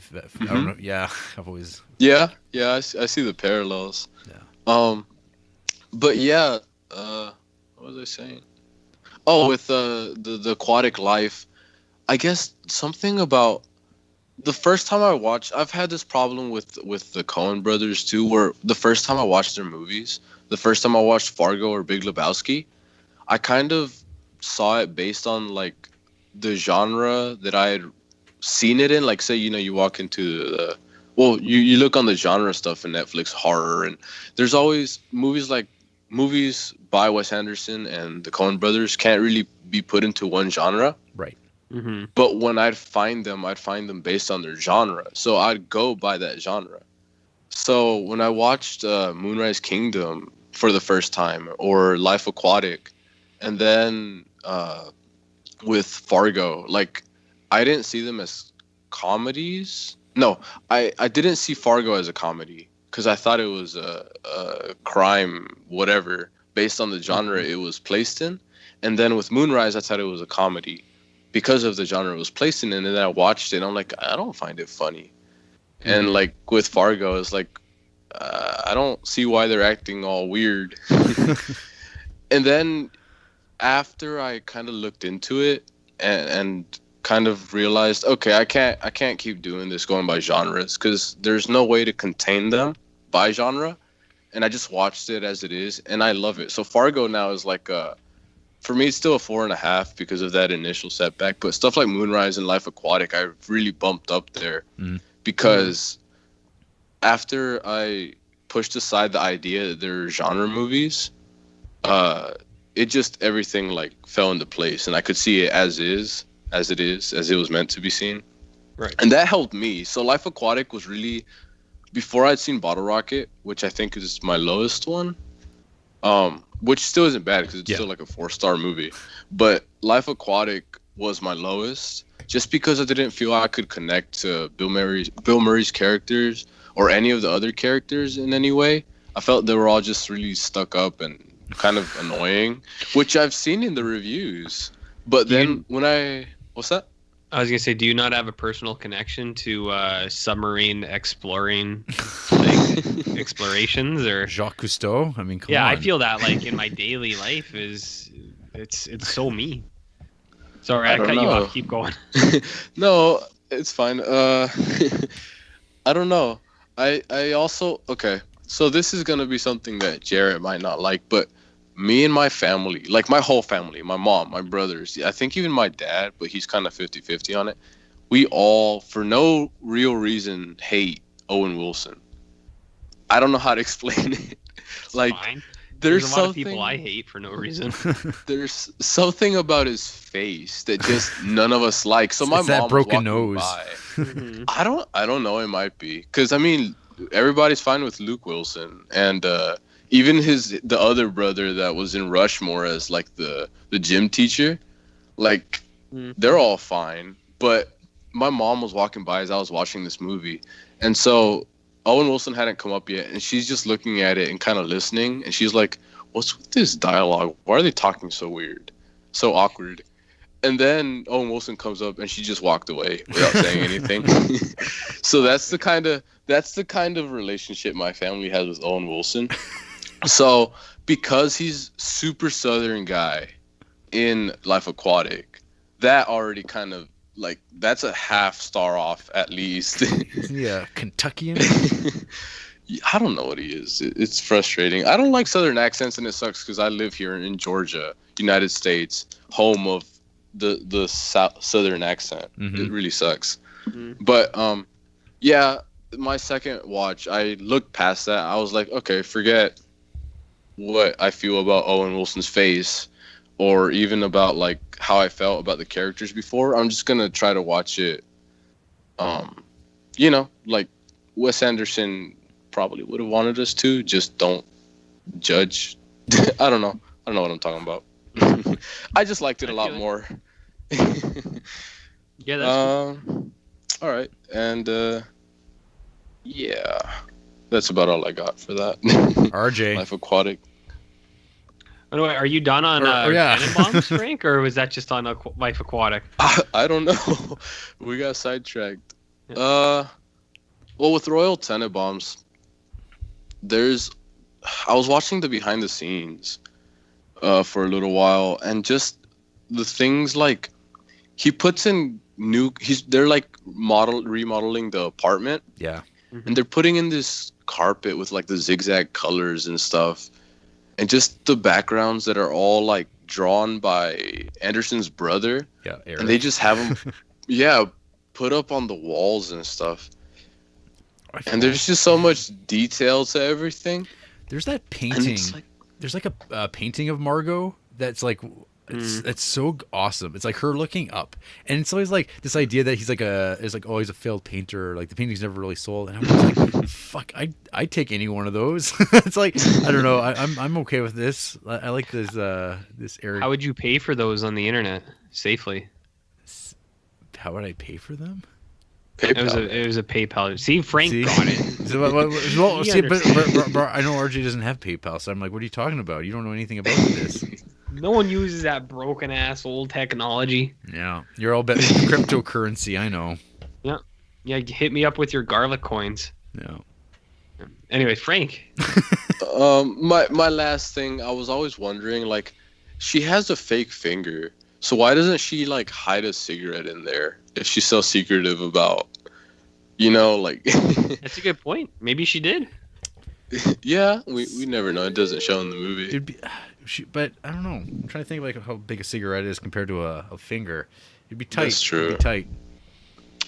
don't know. Yeah, I've always. Yeah, I see the parallels. Yeah. But yeah, what was I saying? Oh, with the aquatic life, I guess something about the first time I watched. I've had this problem with the Coen brothers too, where the first time I watched their movies, the first time I watched Fargo or Big Lebowski, I kind of saw it based on like the genre that I had seen it in. Like, say, you walk into the you look on the genre stuff in Netflix, horror, and there's always movies by Wes Anderson and the Coen brothers can't really be put into one genre. Right. mm-hmm. But when I'd find them based on their genre. So I'd go by that genre. So when I watched Moonrise Kingdom for the first time, or Life Aquatic, and then with Fargo, like, I didn't see them as comedies. No, I didn't see Fargo as a comedy, because I thought it was a crime, whatever, based on the genre it was placed in. And then with Moonrise, I thought it was a comedy because of the genre it was placed in. And then I watched it, and I'm like, I don't find it funny. And like with Fargo, it's like, I don't see why they're acting all weird. And then after I kind of looked into it and kind of realized, okay, I can't keep doing this going by genres, because there's no way to contain them by genre. And I just watched it as it is, and I love it. So Fargo now is like for me, it's still a 4.5 because of that initial setback. But stuff like Moonrise and Life Aquatic, I really bumped up there because after I pushed aside the idea that they're genre movies, it just, everything like fell into place, and I could see it as it was meant to be seen. Right. And that helped me. So Life Aquatic was really, before I'd seen Bottle Rocket, which I think is my lowest one, which still isn't bad because it's still like a 4-star movie. But Life Aquatic was my lowest, just because I didn't feel I could connect to Bill Murray's characters or any of the other characters in any way. I felt they were all just really stuck up and kind of annoying, which I've seen in the reviews. But then what's that? I was gonna say, do you not have a personal connection to submarine explorating explorations or Jacques Cousteau? I mean, come on. I feel that like in my daily life it's so me. Sorry, I cut you off. Keep going. No, it's fine. I don't know. I also, okay. So this is gonna be something that Jarrett might not like, but me and my family, like my whole family, my mom, my brothers, I think even my dad, but he's kind of 50-50 on it. We all, for no real reason, hate Owen Wilson. I don't know how to explain it. Like, fine. There's a lot of people I hate for no reason. There's something about his face that just none of us like. So my mom that broken was nose. by. I don't know. It might be because I mean everybody's fine with Luke Wilson, and even the other brother that was in Rushmore as like the gym teacher, like they're all fine. But my mom was walking by as I was watching this movie, and so Owen Wilson hadn't come up yet, and she's just looking at it and kind of listening, and she's like, "What's with this dialogue? Why are they talking so weird, so awkward?" And then Owen Wilson comes up, and she just walked away without saying anything. So that's the kind of relationship my family has with Owen Wilson. So because he's super Southern guy in Life Aquatic, that already kind of like that's a half star off at least. Isn't he a Kentuckian? I don't know what he is. It's frustrating. I don't like Southern accents, and it sucks because I live here in Georgia, United States, home of the Southern accent. Mhm. It really sucks. But yeah, my second watch, I looked past that. I was like, okay, forget what I feel about Owen Wilson's face, or even about like how I felt about the characters before. I'm just gonna try to watch it. Like Wes Anderson probably would have wanted us to. Just don't judge. I don't know what I'm talking about. I just liked it a lot more. Yeah, that's cool. All right, and yeah, that's about all I got for that. RJ. Life Aquatic. By the way, are you done on yeah. Tenenbaums, Frank, or was that just on Life Aquatic? I don't know. We got sidetracked. Yeah. Well, with Royal Tenenbaums, I was watching the behind the scenes for a little while, and just the things like he puts in they're like remodeling the apartment. Yeah. And they're putting in this carpet with like the zigzag colors and stuff, and just the backgrounds that are all like drawn by Anderson's brother. Yeah. Eric. And they just have them put up on the walls and stuff. And there's just so much detail to everything. There's that And painting. it's like, There's like a painting of Margot that's like it's so awesome. It's like her looking up, and it's always like this idea that he's like he's a failed painter. Like the painting's never really sold, and I'm always like, fuck, I'd take any one of those. It's like I don't know. I'm okay with this. I like this Eric. How would you pay for those on the internet safely? How would I pay for them? PayPal. It was a PayPal. See, Frank See? got it. So, well, He see, but I know RJ doesn't have PayPal, so I'm like, what are you talking about? You don't know anything about this. No one uses that broken ass old technology. Yeah, you're all about cryptocurrency. I know. Yeah, hit me up with your garlic coins. Yeah. Anyway, Frank. My last thing, I was always wondering, like, she has a fake finger, so why doesn't she like hide a cigarette in there if she's so secretive about, like? That's a good point. Maybe she did. Yeah, we never know. It doesn't show in the movie. It'd be, but I don't know. I'm trying to think of like how big a cigarette is compared to a finger. It'd be tight. That's true. It'd be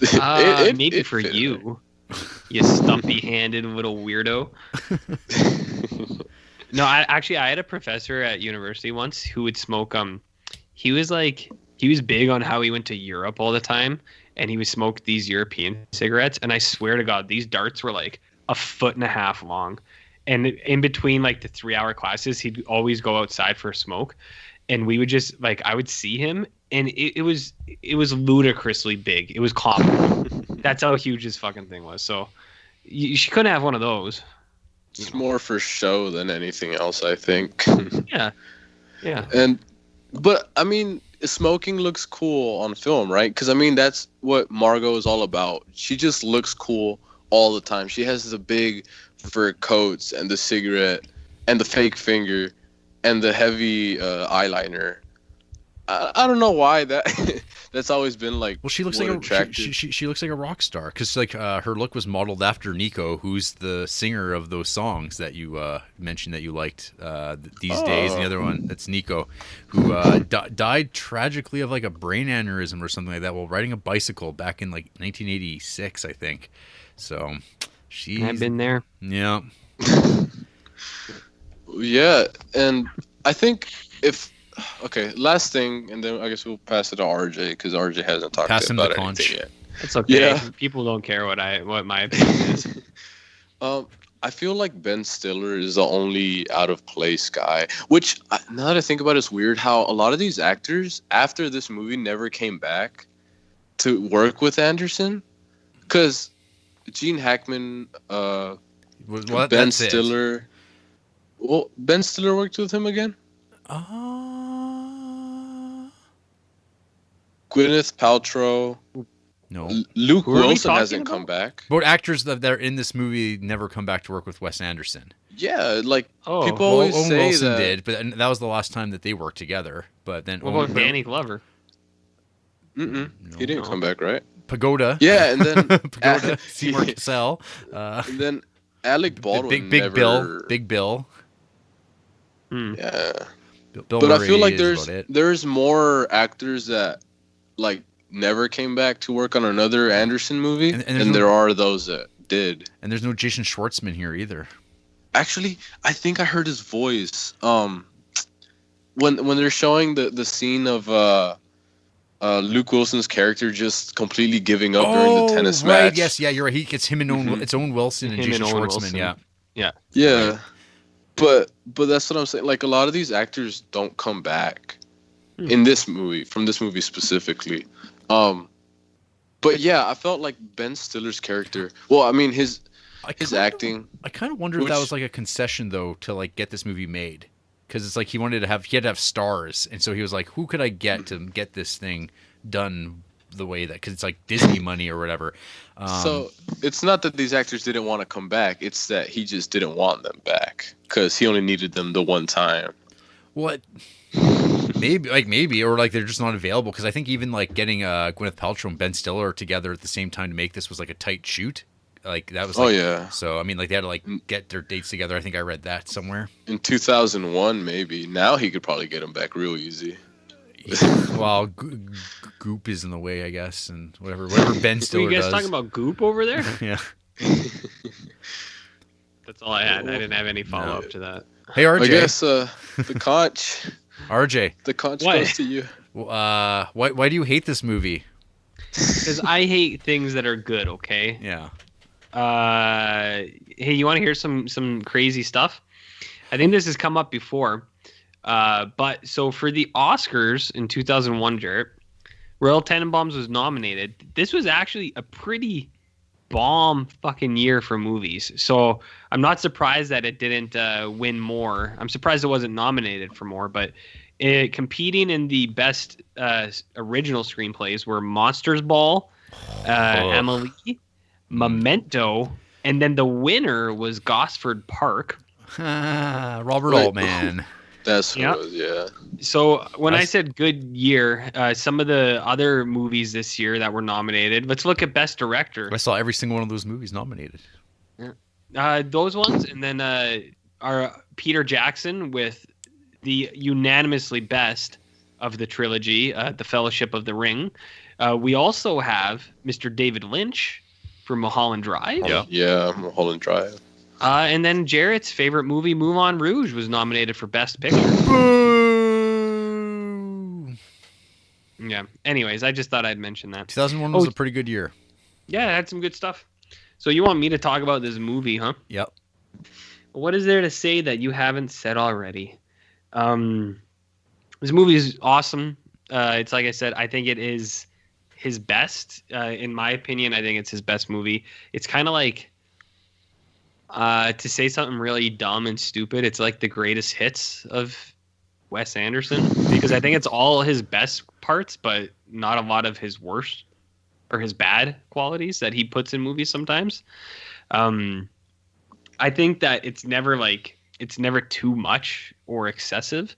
tight. Maybe for fit you, you stumpy-handed little weirdo. No, I had a professor at university once who would smoke. He was big on how he went to Europe all the time, and he would smoke these European cigarettes. And I swear to God, these darts were like 1.5 feet long. And in between like the 3-hour classes, he'd always go outside for a smoke, and we would just like I would see him, and it was ludicrously big. It was comical. That's how huge his fucking thing was. So she couldn't have one of those. It's more for show than anything else, I think. Yeah. But I mean, smoking looks cool on film, right? Because I mean, that's what Margot is all about. She just looks cool all the time. She has the big fur coats and the cigarette and the fake finger and the heavy eyeliner. I don't know why that's always been like. Well, she looks like she looks like a rock star because like her look was modeled after Nico, who's the singer of those songs that you mentioned that you liked these days. And the other one, that's Nico, who died tragically of like a brain aneurysm or something like that while riding a bicycle back in like 1986, I think. So I've been there. Yeah. Yeah, and I think okay, last thing, and then I guess we'll pass it to RJ because RJ hasn't talked about anything yet. It's okay. Yeah. People don't care what my opinion is. I feel like Ben Stiller is the only out of place guy. Which now that I think about it, it's weird how a lot of these actors after this movie never came back to work with Anderson, because Gene Hackman, Ben Stiller. Well, Ben Stiller worked with him again. Gwyneth Paltrow. No. Luke Who are we Wilson talking hasn't about? come back. But actors that are in this movie never come back to work with Wes Anderson. Yeah, like Oh. people always Owen say Wilson that. and that was the last time that they worked together. But then What about Danny Glover? Mm-mm. No. He didn't come back, right? Pagoda. Yeah, and then Pagoda. Seymour Cassell. and then Alec Baldwin Big never. Big Bill. Yeah, Bill but Murray I feel like is about it. there's more actors that like never came back to work on another Anderson movie, and there are those that did. And there's no Jason Schwartzman here either. Actually, I think I heard his voice. When they're showing the scene of Luke Wilson's character just completely giving up during the tennis match. Yes, yeah, you're right. It's him and it's Owen Wilson and Jason Schwartzman. Wilson. Yeah. Right. But that's what I'm saying. Like, a lot of these actors don't come back in this movie, from this movie specifically. But yeah, I felt like Ben Stiller's character. Well, I mean his acting. I kind of wonder if that was like a concession though to like get this movie made, because it's like he had to have stars, and so he was like, who could I get to get this thing done the way that, because it's like Disney money or whatever. So it's not that these actors didn't want to come back; it's that he just didn't want them back because he only needed them the one time. What? Maybe, or like they're just not available, because I think even like getting Gwyneth Paltrow and Ben Stiller together at the same time to make this was like a tight shoot. Like that was. Like, So I mean, like they had to like get their dates together. I think I read that somewhere. In 2001, maybe. Now he could probably get them back real easy. Well, Goop is in the way, I guess, and whatever Ben Stiller does. Were you guys talking about Goop over there? Yeah. That's all I had. I didn't have any follow up to that. Hey, RJ. I guess the conch. RJ. The conch goes to you. Why do you hate this movie? Because I hate things that are good. Okay. Yeah. Hey, you want to hear some crazy stuff? I think this has come up before. But so for the Oscars in 2001, Jarrett, Royal Tenenbaums was nominated. This was actually a pretty bomb fucking year for movies. So I'm not surprised that it didn't win more. I'm surprised it wasn't nominated for more, but competing in the best original screenplays were Monsters Ball, Amelie, Memento, and then the winner was Gosford Park. Robert Altman. That's what it was, yeah. So when I said good year, some of the other movies this year that were nominated, let's look at Best Director. I saw every single one of those movies nominated. Yeah. Those ones, and then our Peter Jackson with the unanimously best of the trilogy, The Fellowship of the Ring. We also have Mr. David Lynch for Mulholland Drive. Yeah, Mulholland Drive. And then Jarrett's favorite movie, Moulin Rouge, was nominated for Best Picture. Boo! Yeah. Anyways, I just thought I'd mention that. 2001 was a pretty good year. Yeah, it had some good stuff. So you want me to talk about this movie, huh? Yep. What is there to say that you haven't said already? This movie is awesome. It's like I said, I think it is his best. In my opinion, I think it's his best movie. It's kind of like... to say something really dumb and stupid, it's like the greatest hits of Wes Anderson, because I think it's all his best parts, but not a lot of his worst or his bad qualities that he puts in movies sometimes. I think that it's never too much or excessive.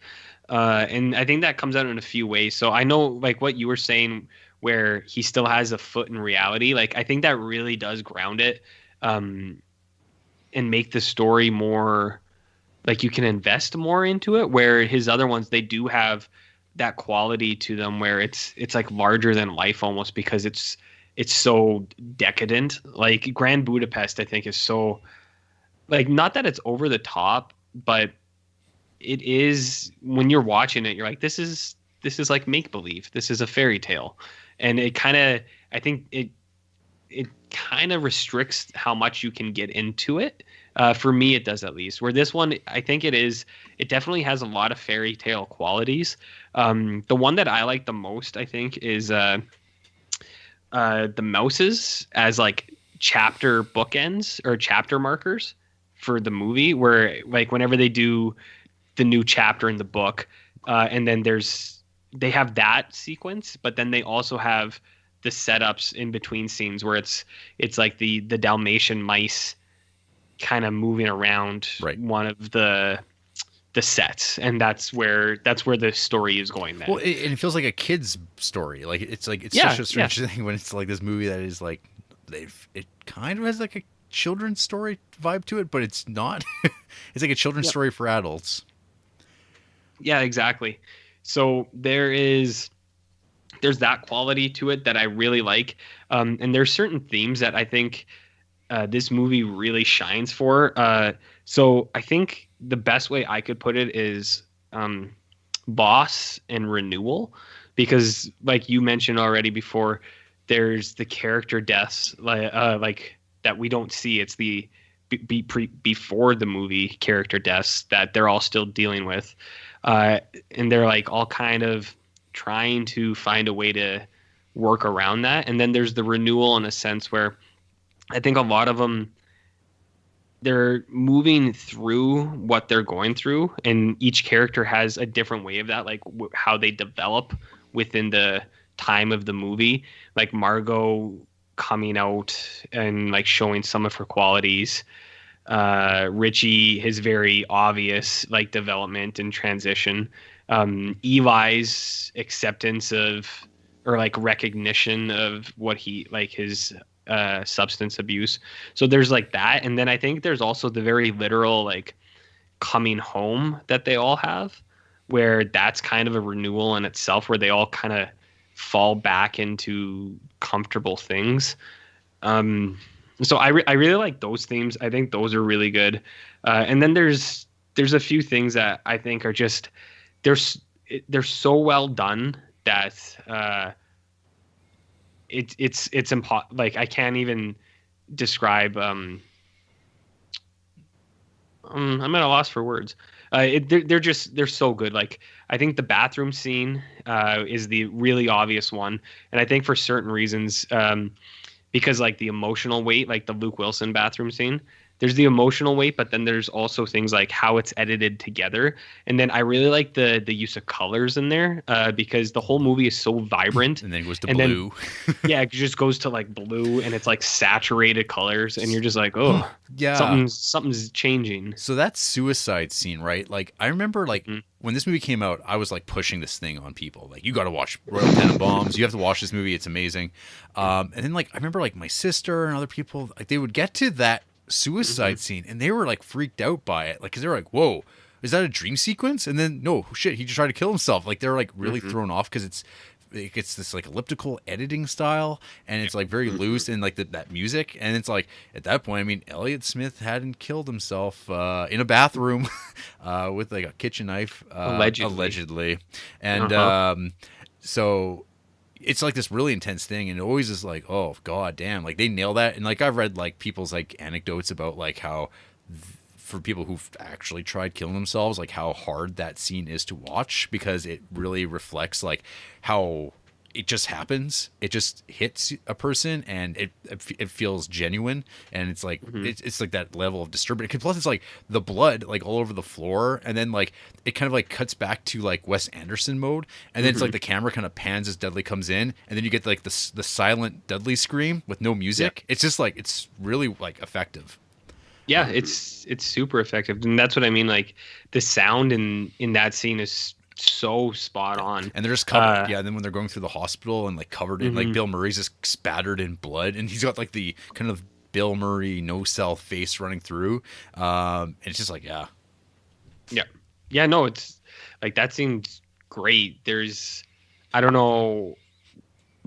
And I think that comes out in a few ways. So I know like what you were saying, where he still has a foot in reality. Like I think that really does ground it. And make the story more like you can invest more into it, where his other ones, they do have that quality to them where it's like larger than life almost, because it's so decadent. Like Grand Budapest, I think, is so like, not that it's over the top, but it is, when you're watching it, you're like, this is like make believe. This is a fairy tale. And it kind of, I think it kind of restricts how much you can get into it. For me, it does, at least. Where this one, I think it definitely has a lot of fairy tale qualities. The one that I like the most, I think, is the mouses as like chapter bookends or chapter markers for the movie, where like whenever they do the new chapter in the book, and then they have that sequence, but then they also have the setups in between scenes where it's like the Dalmatian mice kind of moving around one of the the sets, and that's where the story is going then. Well, it feels like a kid's story. Like it's Yeah, such a strange thing when it's like this movie that is like it kind of has like a children's story vibe to it, but it's not. It's like a children's story for adults. Yeah, exactly. So there's that quality to it that I really like, and there's certain themes that I think this movie really shines for. So I think the best way I could put it is boss and renewal, because like you mentioned already before, there's the character deaths like that we don't see. It's the before the movie character deaths that they're all still dealing with, and they're like all kind of trying to find a way to work around that. And then there's the renewal in a sense where I think a lot of them, they're moving through what they're going through, and each character has a different way of that, like how they develop within the time of the movie. Like Margot coming out and like showing some of her qualities. Richie, his very obvious like development and transition. Eli's acceptance of, or like recognition of what he like his substance abuse. So there's like that, and then I think there's also the very literal like coming home that they all have, where that's kind of a renewal in itself, where they all kind of fall back into comfortable things. So I really like those themes. I think those are really good. And then there's a few things that I think are just they're so well done that it's like I can't even describe. I'm at a loss for words. They're so good. Like I think the bathroom scene is the really obvious one, and I think for certain reasons, because like the emotional weight, like the Luke Wilson bathroom scene, there's the emotional weight, but then there's also things like how it's edited together. And then I really like the use of colors in there, because the whole movie is so vibrant. And then it goes to blue. Yeah, it just goes to like blue, and it's like saturated colors, and you're just like, oh, yeah, something's changing. So that suicide scene, right? Like I remember, like when this movie came out, I was like pushing this thing on people, like you got to watch Royal Tenenbaums. You have to watch this movie; it's amazing. And then like I remember like my sister and other people, like they would get to that suicide scene and they were like freaked out by it, like because they were like, whoa, is that a dream sequence? And then no shit, he just tried to kill himself. Like they're like really thrown off because it's this like elliptical editing style, and it's like very loose, and like that music, and it's like at that point, I mean, Elliott Smith hadn't killed himself in a bathroom with like a kitchen knife, allegedly. And so it's like this really intense thing, and it always is like, oh god damn, like they nail that. And like I've read like people's like anecdotes about like how for people who've actually tried killing themselves, like how hard that scene is to watch, because it really reflects like how it just happens, it just hits a person, and it feels genuine, and it's like it's like that level of disturbance. Plus it's like the blood like all over the floor, and then like it kind of like cuts back to like Wes Anderson mode, and then it's like the camera kind of pans as Dudley comes in, and then you get like the silent Dudley scream with no music. It's just like it's really like effective. Yeah, it's super effective, and that's what I mean. Like the sound in that scene is so spot on. And they're just covered. And then when they're going through the hospital and like covered in like Bill Murray's just spattered in blood, and he's got like the kind of Bill Murray no cell face running through. And it's just like yeah. No, it's like that seems great. I don't know.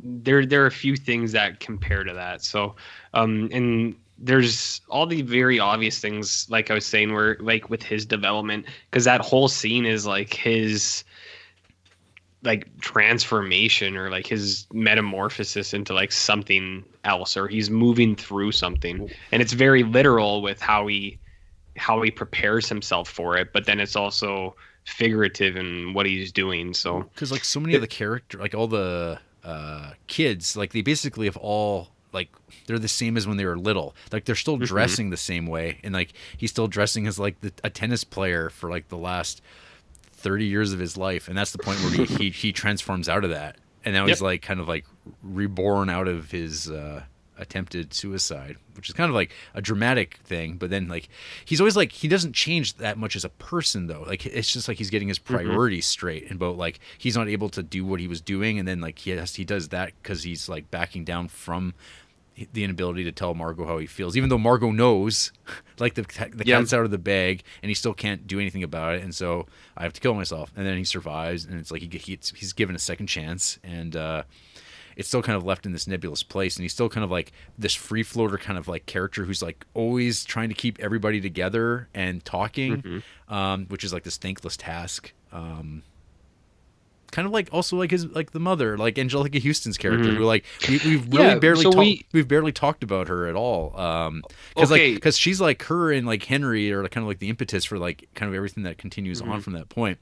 There are a few things that compare to that. So, and there's all the very obvious things, like I was saying, where like with his development, because that whole scene is like his like transformation, or like his metamorphosis into like something else, or he's moving through something, and it's very literal with how he prepares himself for it, but then it's also figurative in what he's doing. So because like so many of the character, like all the kids, like they basically have all like they're the same as when they were little. Like they're still dressing the same way, and like he's still dressing as like a tennis player for like the last 30 years of his life, and that's the point where he transforms out of that, and now he's like kind of like reborn out of his attempted suicide, which is kind of like a dramatic thing. But then like he's always like he doesn't change that much as a person though. Like it's just like he's getting his priorities straight, and about like he's not able to do what he was doing, and then like he does that because he's like backing down from the inability to tell Margot how he feels, even though Margot knows, like the cat's out of the bag, and he still can't do anything about it. And so I have to kill myself, and then he survives, and it's like he's given a second chance, and it's still kind of left in this nebulous place, and he's still kind of like this free floater kind of like character who's like always trying to keep everybody together and talking, which is like this thankless task. Kind of like also like his like the mother, like Angelica Houston's character, who like we've really we've barely talked about her at all, because she's like her and like Henry are kind of like the impetus for like kind of everything that continues on from that point.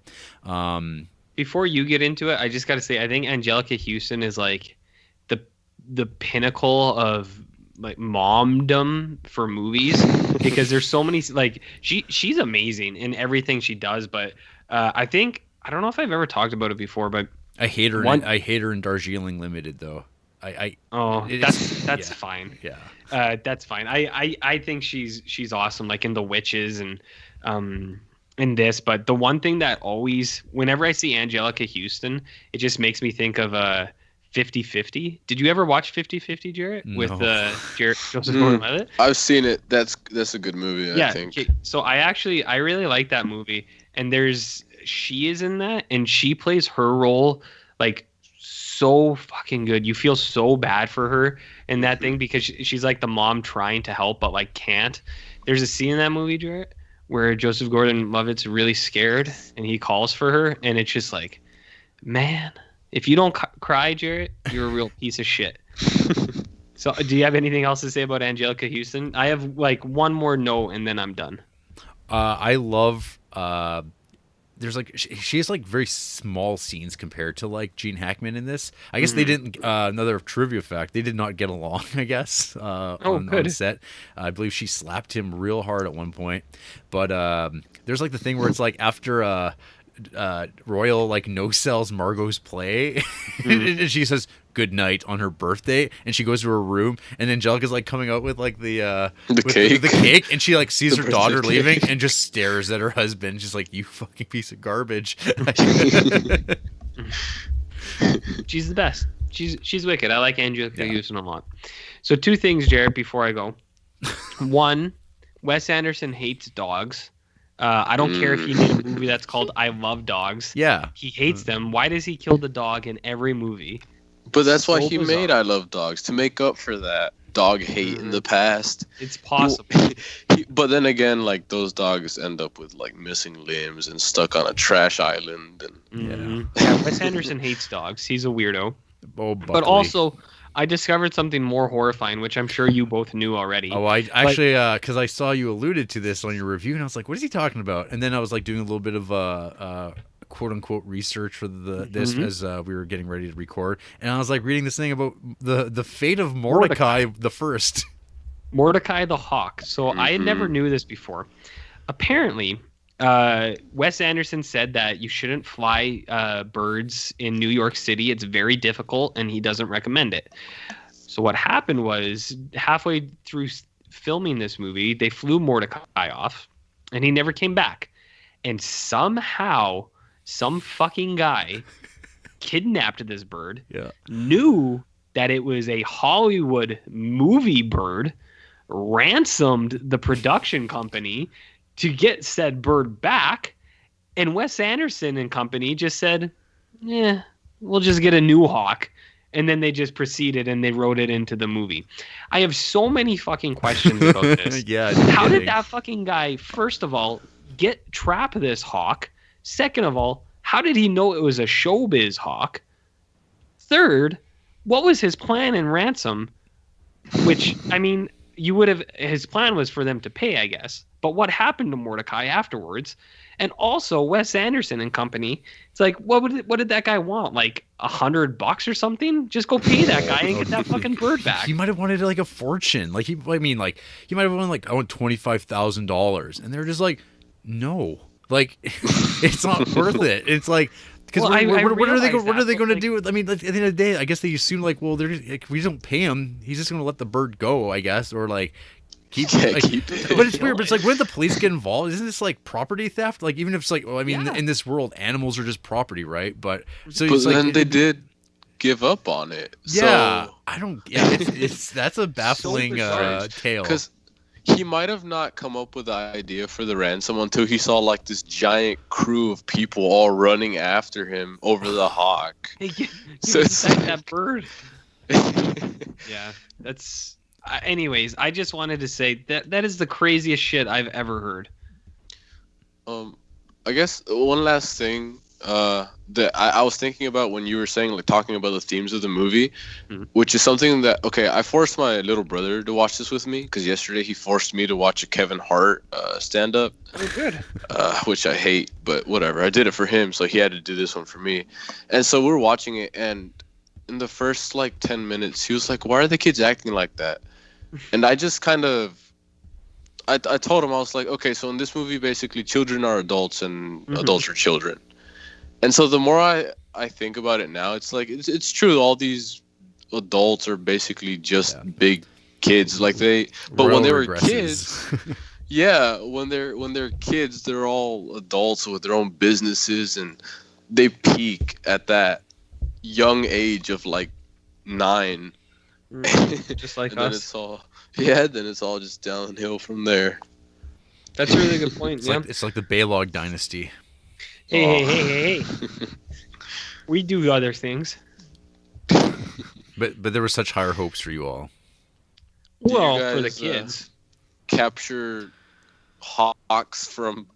Before you get into it, I just got to say I think Angelica Houston is like the pinnacle of like momdom for movies, because there's so many like she's amazing in everything she does, but I don't know if I've ever talked about it before, but I hate her. I hate her in Darjeeling Limited, though. That's fine. Yeah, that's fine. I think she's awesome, like in The Witches and in this. But the one thing that always, whenever I see Angelica Houston, it just makes me think of 50-50. Did you ever watch 50-50, Jarrett? No. With Jarrett Joseph Gordon-Levitt? I've seen it. That's a good movie. I think. Okay. So I really like that movie, and she is in that, and she plays her role like so fucking good. You feel so bad for her in that thing, because she's like the mom trying to help but like can't. There's a scene in that movie, Jarrett, where Joseph Gordon-Levitt's really scared and he calls for her, and it's just like, man, if you don't cry, Jarrett, you're a real piece of shit. So do you have anything else to say about Angelica Houston? I have like one more note and then I'm done. I love there's like she has like very small scenes compared to like Gene Hackman in this. I guess they didn't. Another trivia fact: they did not get along. I guess on set. I believe she slapped him real hard at one point. But there's like the thing where it's like after Royal like no sells Margot's play, and she says good night on her birthday, and she goes to her room, and Angelica's like coming out with like the cake, and she like sees her daughter leaving and just stares at her husband. She's like, you fucking piece of garbage. She's the best. She's wicked. I like Angelica Houston a lot. So two things, Jared, before I go. One, Wes Anderson hates dogs. I don't care if he made a movie that's called I Love Dogs. Yeah. He hates them. Why does he kill the dog in every movie? But that's why he made I Love Dogs, to make up for that dog hate in the past. It's possible. But then again, like those dogs end up with like missing limbs and stuck on a trash island. And Yeah, Wes Anderson hates dogs. He's a weirdo. Oh, but also, I discovered something more horrifying, which I'm sure you both knew already. Oh, I actually, because I saw you alluded to this on your review, and I was like, what is he talking about? And then I was like doing a little bit of quote unquote research for this as we were getting ready to record, and I was like reading this thing about the fate of Mordecai the First. Mordecai the Hawk. So I never knew this before. Apparently, Wes Anderson said that you shouldn't fly birds in New York City. It's very difficult, and he doesn't recommend it. So what happened was, halfway through filming this movie, they flew Mordecai off, and he never came back. And somehow, some fucking guy kidnapped this bird, knew that it was a Hollywood movie bird, ransomed the production company to get said bird back, and Wes Anderson and company just said, yeah, we'll just get a new hawk. And then they just proceeded and they wrote it into the movie. I have so many fucking questions about this. How did that fucking guy, first of all, trap this hawk? Second of all, how did he know it was a showbiz hawk? Third, what was his plan in ransom? Which, I mean, his plan was for them to pay, I guess. But what happened to Mordecai afterwards? And also, Wes Anderson and company, it's like, what did that guy want? Like $100 or something? Just go pay that guy and get that fucking bird back. He might have wanted like a fortune. Like he might have wanted like, I want $25,000, and they're just like, no, like it's not worth it. It's like Because Well, what are they realize going to that, do? I mean, at the end of the day, I guess they assume like, well, they're just, like, we don't pay him. He's just going to let the bird go, I guess, or like keep. Like, keep it. but it's weird. But it's like, when the police get involved, isn't this like property theft? Like, even if it's like, well, I mean, in this world, animals are just property, right? But so But it's like, then they did give up on it. yeah, So, I don't. Yeah, it's that's a baffling bizarre. tale. because he might have not come up with the idea for the ransom until he saw like this giant crew of people all running after him over the hawk. Hey, So it's protect like- that bird. Yeah, that's. Anyways, I just wanted to say that is the craziest shit I've ever heard. I guess one last thing that I was thinking about when you were saying, like, talking about the themes of the movie, which is something that, okay, I forced my little brother to watch this with me because yesterday he forced me to watch a Kevin Hart stand-up. Oh, good. Which I hate, but whatever. I did it for him, so he had to do this one for me. And so we're watching it, and in the first like 10 minutes, he was like, "Why are the kids acting like that?" And I just kind of, I told him, I was like, okay, so in this movie, basically, children are adults and adults are children. And so the more I think about it now, it's like it's true. All these adults are basically just big kids, like they. But when they were kids. Yeah, when they're kids, they're all adults with their own businesses, and they peak at that young age of like 9. Just like and then it's all just downhill from there. That's a really good point. It's like the Baylog dynasty. Hey. We do other things. But there were such higher hopes for you all. Well, guys, for the kids. Capture hawks from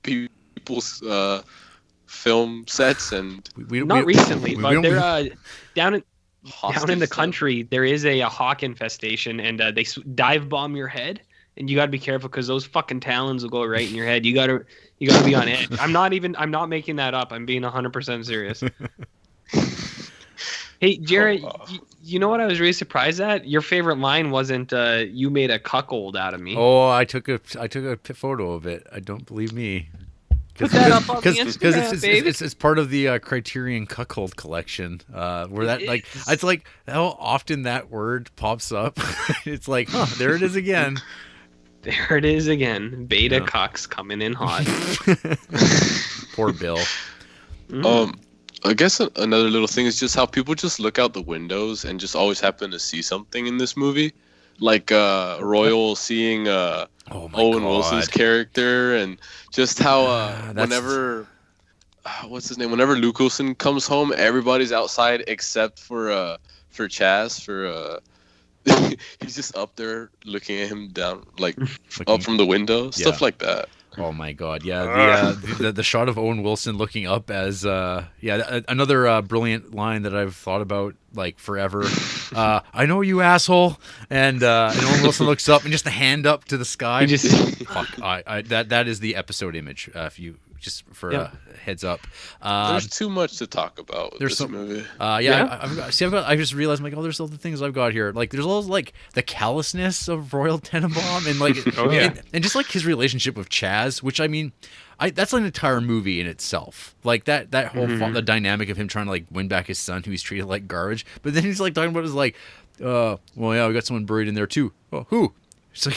people's film sets, and Not recently, but they're down in hostage the stuff. country. There is a hawk infestation, and they dive bomb your head, and you got to be careful because those fucking talons will go right in your head. You gotta be on edge. I'm not making that up. I'm being 100% serious. Hey, Jarrett, you know what I was really surprised at? Your favorite line wasn't "you made a cuckold out of me." Oh, I took a photo of it. I don't believe me. Put that up on the Instagram, baby. It's part of the Criterion Cuckold Collection, where that it's like how often that word pops up. It's like, there it is again. There it is again. Beta cucks coming in hot. Poor Bill. I guess another little thing is just how people just look out the windows and just always happen to see something in this movie. Like Royal seeing Owen Wilson's character, and just how whenever what's his name? Whenever Luke Wilson comes home, everybody's outside except for Chaz. He's just up there looking at him down, like up from the window, stuff like that. Oh my God! Yeah, the shot of Owen Wilson looking up as another brilliant line that I've thought about like forever. I know you, asshole. And Owen Wilson looks up and just the hand up to the sky. Fuck! That is the episode image. If you just for a heads up. There's too much to talk about with this movie. I just realized, I'm like, there's all the things I've got here. Like, there's all like the callousness of Royal Tenenbaum, and like, and just like his relationship with Chaz, which I mean, that's like an entire movie in itself. Like that whole the dynamic of him trying to like win back his son, who he's treated like garbage. But then he's like talking about his like, well, yeah, we got someone buried in there too. Oh, who? It's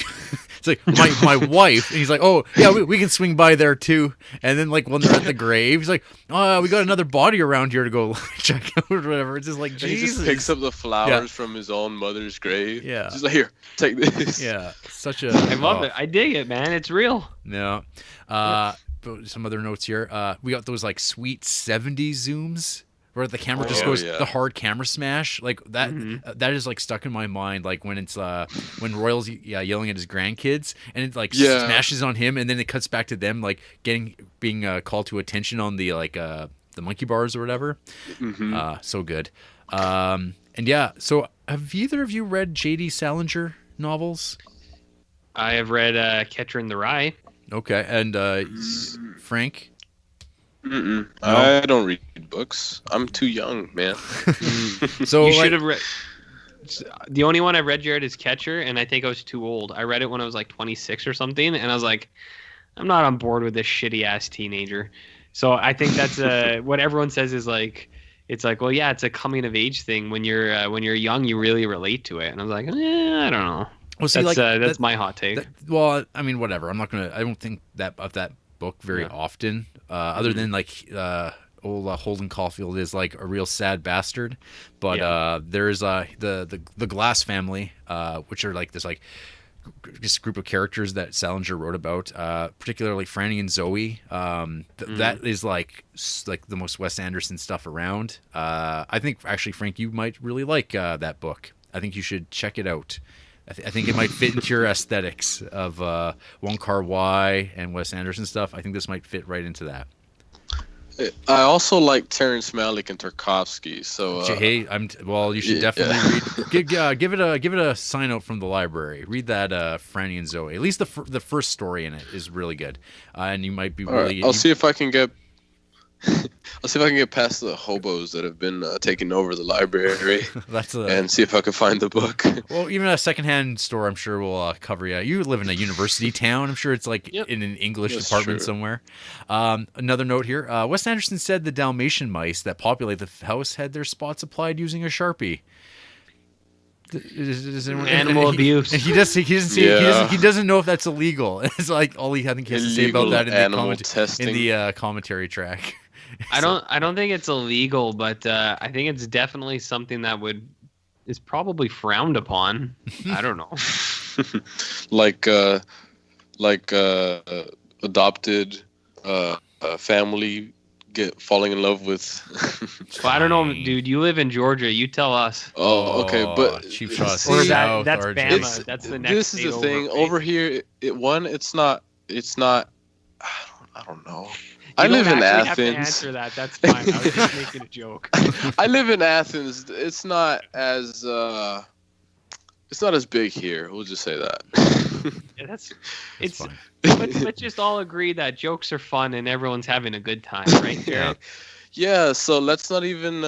like my wife, and he's like, oh yeah, we can swing by there too. And then like when they're at the grave, he's like, oh, we got another body around here to go check out or whatever. It's just like, Jesus. He just picks up the flowers from his own mother's grave. Yeah, just like, here, take this. Yeah, I love it. I dig it, man. It's real. Yeah. Some other notes here. We got those like sweet 70s zooms, where the camera just goes the hard camera smash, like that. That is like stuck in my mind. Like when it's when Royal's yelling at his grandkids, and it like smashes on him, and then it cuts back to them like being called to attention on the like the monkey bars or whatever. So good. And yeah. So have either of you read J.D. Salinger novels? I have read Catcher in the Rye. Okay, and Frank. No? I don't read books. I'm too young, man. So you should have read. The only one I read, Jared, is Catcher, and I think I was too old. I read it when I was like 26 or something, and I was like, I'm not on board with this shitty ass teenager. So I think that's what everyone says is like, it's like, well, yeah, it's a coming of age thing. When you're young, you really relate to it. And I was like, I don't know. Well, see, That's my hot take. Well, I mean, whatever. I don't think that of that book very often. Other than like old Holden Caulfield is like a real sad bastard. But there's the Glass family, which are like this group of characters that Salinger wrote about, particularly Franny and Zoe. That is like the most Wes Anderson stuff around. I think actually, Frank, you might really like that book. I think you should check it out. I think it might fit into your aesthetics of Wong Kar-wai and Wes Anderson stuff. I think this might fit right into that. I also like Terrence Malick and Tarkovsky. So hey, you should definitely read. Give it a sign out from the library. Read that Franny and Zoe. At least the first story in it is really good, and you might be really. Right, I'll see if I can get. I'll see if I can get past the hobos that have been taking over the library. And see if I can find the book. Well, even a secondhand store, I'm sure will cover you. You live in a university town. I'm sure it's like in an English department somewhere. Another note here: Wes Anderson said the Dalmatian mice that populate the house had their spots applied using a Sharpie. Animal abuse. And he doesn't know if that's illegal. It's like all I think he has to say about that in the commentary track. I don't think it's illegal, but I think it's definitely something that is probably frowned upon. I don't know. like adopted family falling in love with. Well, I don't know, dude. You live in Georgia. You tell us. Oh, okay, but cheap shots. Or that's Bama. That's the next. This is the thing over here. It's not. I don't know. I live in Athens. Have to answer that. That's fine. I was just making a joke. I live in Athens. It's not as big here. We'll just say that. Yeah, it's fun. Let's just all agree that jokes are fun and everyone's having a good time, right, Jarrett? Yeah. So let's not even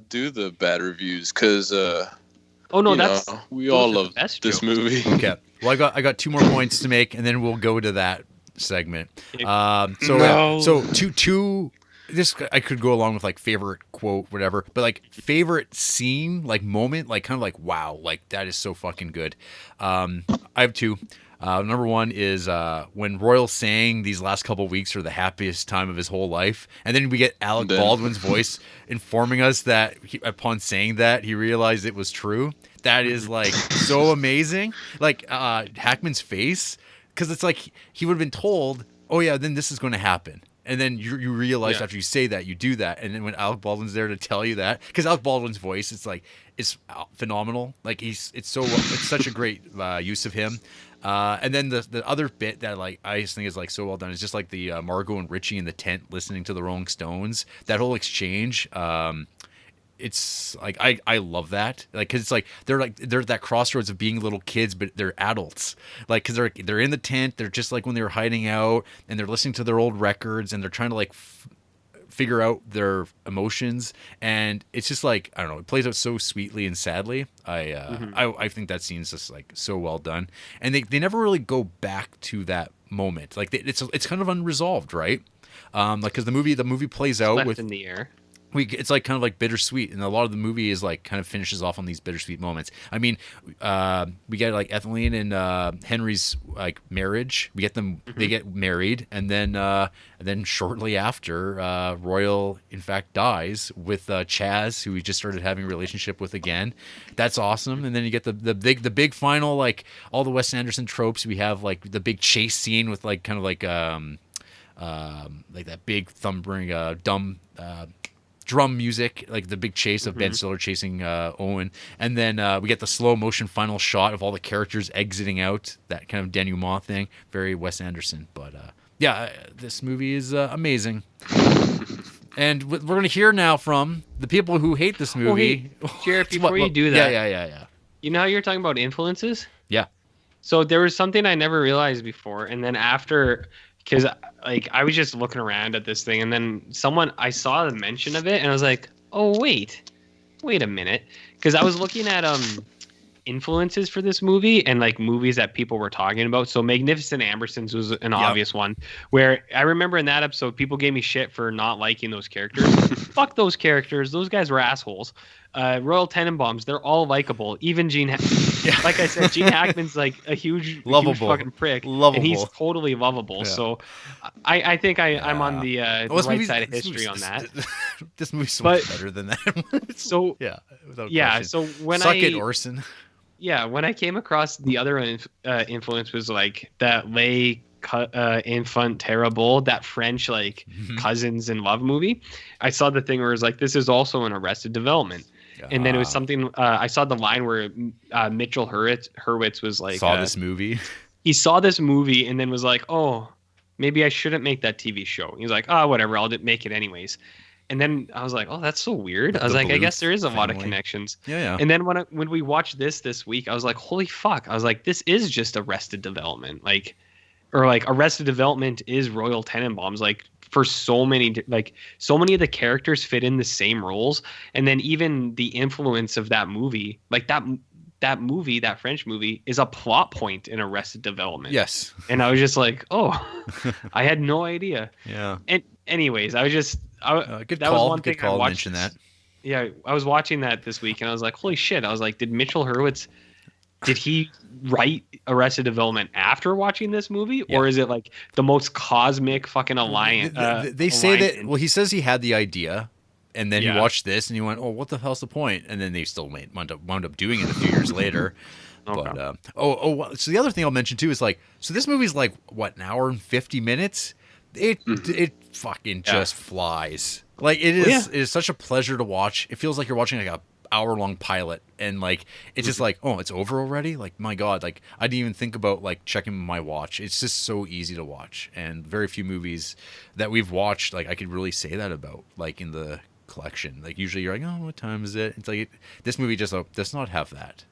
do the bad reviews because. We all love this movie. Okay. Well, I got 2 more points to make, and then we'll go to that segment. So two. This I could go along with like favorite quote, whatever, but like favorite scene, like moment, like kind of like wow, like that is so fucking good. I have 2. Number 1 is when Royal sang these last couple weeks are the happiest time of his whole life, and then we get Alec Baldwin's voice informing us that upon saying that he realized it was true. That is like so amazing. Like Hackman's face. Because it's like he would have been told, oh, yeah, then this is going to happen. And then you realize after you say that, you do that. And then when Alec Baldwin's there to tell you that, because Alec Baldwin's voice, it's phenomenal. Like it's such a great use of him. And then the other bit that like I just think is like so well done is just like the Margot and Richie in the tent listening to the Rolling Stones. That whole exchange. It's like I love that, like, because it's like they're at that crossroads of being little kids, but they're adults, like, because they're in the tent, they're just like when they were hiding out, and they're listening to their old records, and they're trying to like figure out their emotions, and it's just like I don't know, it plays out so sweetly and sadly. I think that scene's just like so well done, and they never really go back to that moment, like it's kind of unresolved, right? Like because the movie plays out left with in the air. It's like kind of like bittersweet, and a lot of the movie is like kind of finishes off on these bittersweet moments. I mean, we get like Ethelene and Henry's like marriage. We get them; they get married, and then shortly after, Royal in fact dies with Chaz, who we just started having a relationship with again. That's awesome. And then you get the big final, like all the Wes Anderson tropes. We have like the big chase scene with like kind of like that big thundering dumb. Drum music, like the big chase of Ben Stiller chasing Owen, and then we get the slow motion final shot of all the characters exiting out. That kind of denouement thing, very Wes Anderson. But this movie is amazing. And we're going to hear now from the people who hate this movie. Oh, hey, Jarrett, before you do that, yeah. You know how you're talking about influences? Yeah. So there was something I never realized before, and then after. Because like I was just looking around at this thing, and then I saw the mention of it, and I was like, "Oh wait a minute," because I was looking at influences for this movie and like movies that people were talking about. So Magnificent Ambersons was an obvious one, where I remember in that episode people gave me shit for not liking those characters. Fuck those characters. Those guys were assholes. Royal Tenenbaums, they're all likable. Even Gene like I said, Gene Hackman's like a huge fucking prick. And he's totally lovable. Yeah. So I think I'm on the right side of history on that. This movie's so much better than that. So without question. So when Suck it, Orson. Yeah, when I came across the other influence was like that Les Enfants Terribles, that French like cousins in love movie. I saw the thing where it was like, this is also an Arrested Development. And then it was something, I saw the line where Mitchell Hurwitz was like... Saw this movie? He saw this movie and then was like, oh, maybe I shouldn't make that TV show. He was like, oh, whatever, I'll make it anyways. And then I was like, oh, that's so weird. I was like, I guess there is a lot of connections. Yeah. And then when we watched this week, I was like, holy fuck. I was like, this is just Arrested Development. Like Arrested Development is Royal Tenenbaums. Like, for so many of the characters fit in the same roles, and then even the influence of that movie, like that movie, that French movie, is a plot point in Arrested Development. Yes. And I was just like, oh, I had no idea. Yeah. And anyways, I was just good that call. was one good thing call. I watched. Mention that. Yeah, I was watching that this week, and I was like, holy shit! I was like, did Mitchell Hurwitz? Did he write Arrested Development after watching this movie, or is it like the most cosmic fucking alliance? They say that. Well, he says he had the idea, and then he watched this, and he went, "Oh, what the hell's the point?" And then they still wound up doing it a few years later. Okay. But so the other thing I'll mention too is like, so this movie's like what, an hour and 50 minutes? It fucking just flies. Like it is. It is such a pleasure to watch. It feels like you're watching like a hour-long pilot, and like it's just like, oh, it's over already. Like, my god, like I didn't even think about like checking my watch. It's just so easy to watch, and very few movies that we've watched like I could really say that about, like in the collection. Like usually you're like, oh, what time is it? It's like this movie just does not have that.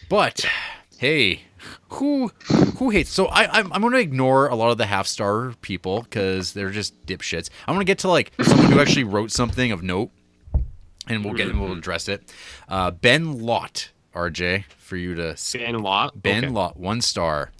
But hey, who hates? So I'm going to ignore a lot of the half-star people because they're just dipshits. I'm going to get to like someone who actually wrote something of note. And we'll address it. Ben Lott, RJ, for you to... Ben Lott? Ben Lott, 1 star.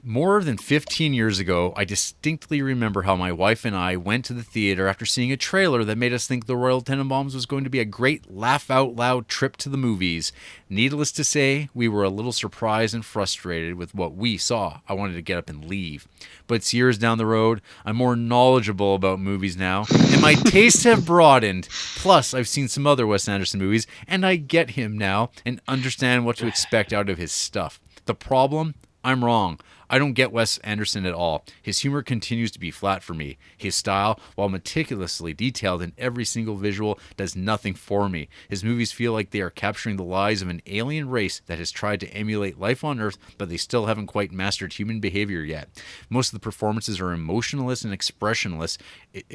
More than 15 years ago, I distinctly remember how my wife and I went to the theater after seeing a trailer that made us think The Royal Tenenbaums was going to be a great laugh-out-loud trip to the movies. Needless to say, we were a little surprised and frustrated with what we saw. I wanted to get up and leave. But it's years down the road. I'm more knowledgeable about movies now, and my tastes have broadened. Plus, I've seen some other Wes Anderson movies, and I get him now and understand what to expect out of his stuff. The problem? I'm wrong. I don't get Wes Anderson at all. His humor continues to be flat for me. His style, while meticulously detailed in every single visual, does nothing for me. His movies feel like they are capturing the lies of an alien race that has tried to emulate life on Earth, but they still haven't quite mastered human behavior yet. Most of the performances are emotionless and expressionless,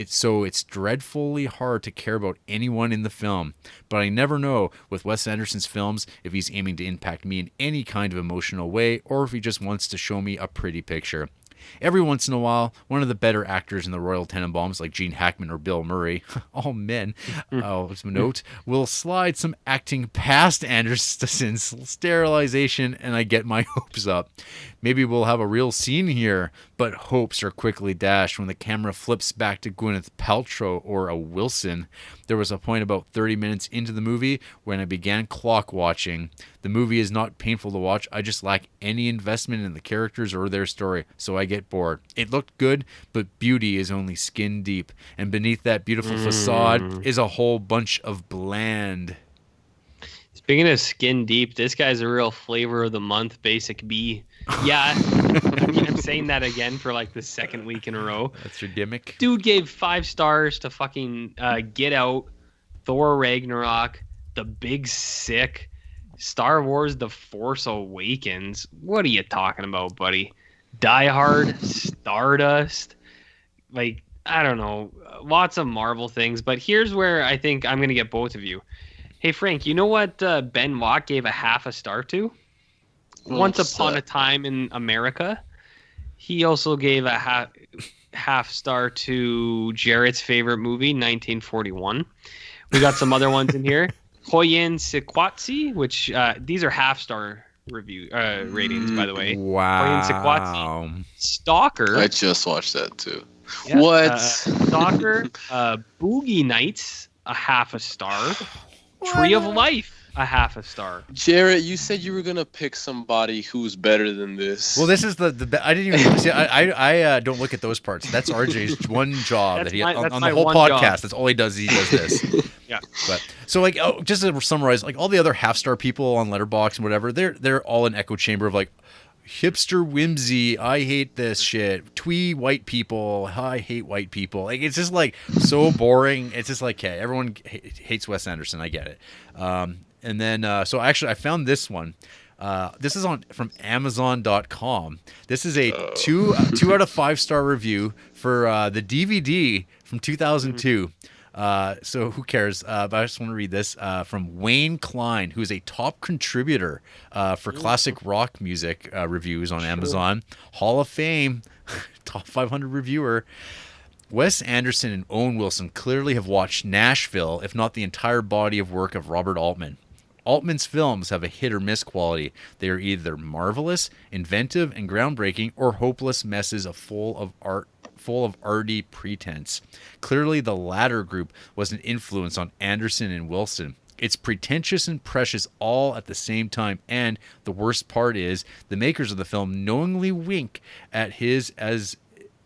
so it's dreadfully hard to care about anyone in the film. But I never know with Wes Anderson's films if he's aiming to impact me in any kind of emotional way, or if he just wants to show me a pretty picture. Every once in a while, one of the better actors in the Royal Tenenbaums, like Gene Hackman or Bill Murray, all men, note, will slide some acting past Anderson's sterilization, and I get my hopes up. Maybe we'll have a real scene here, but hopes are quickly dashed when the camera flips back to Gwyneth Paltrow or a Wilson. There was a point about 30 minutes into the movie when I began clock watching. The movie is not painful to watch. I just lack any investment in the characters or their story, so I get bored. It looked good, but beauty is only skin deep, and beneath that beautiful facade is a whole bunch of bland. Speaking of skin deep, this guy's a real flavor of the month, Basic B. Yeah, I'm saying that again for like the second week in a row. That's your gimmick. Dude gave 5 stars to fucking Get Out, Thor Ragnarok, The Big Sick, Star Wars The Force Awakens. What are you talking about, buddy? Die Hard, Stardust, like, I don't know, lots of Marvel things. But here's where I think I'm going to get both of you. Hey, Frank, you know what Ben Lott gave a 1/2 star to? Once Upon a Time in America. He also gave a half star to Jarrett's favorite movie, 1941. We got some other ones in here. Poyen Sequatsi, which these are half-star review ratings, by the way. Poyen Wow. Sequatsi. Stalker. I just watched that too. Yeah, What? Stalker. Boogie Nights, a half a star. Tree of Life, a half a star. Jarrett, you said you were gonna pick somebody who's better than this. Well, this is the I didn't even see. I don't look at those parts. That's RJ's one job That's that he my- on that's the my whole one podcast. job. That's all he does. He does this. Yeah. But so like, just to summarize, like all the other half-star people on Letterboxd and whatever, they're all an echo chamber of like hipster whimsy. I hate this shit. Twee white people. I hate white people. Like it's just like so boring. It's just like, okay, everyone hates Wes Anderson. I get it. And then so actually I found this one. This is from Amazon.com. This is a 2 out of 5 star review for the DVD from 2002. So who cares? But I just want to read this from Wayne Klein, who's a top contributor for classic rock music reviews on Amazon. Hall of Fame, top 500 reviewer. Wes Anderson and Owen Wilson clearly have watched Nashville, if not the entire body of work of Robert Altman. Altman's films have a hit or miss quality. They are either marvelous, inventive, and groundbreaking, or hopeless messes full of arty pretense. Clearly, the latter group was an influence on Anderson and Wilson. It's pretentious and precious all at the same time, and the worst part is the makers of the film knowingly wink at his as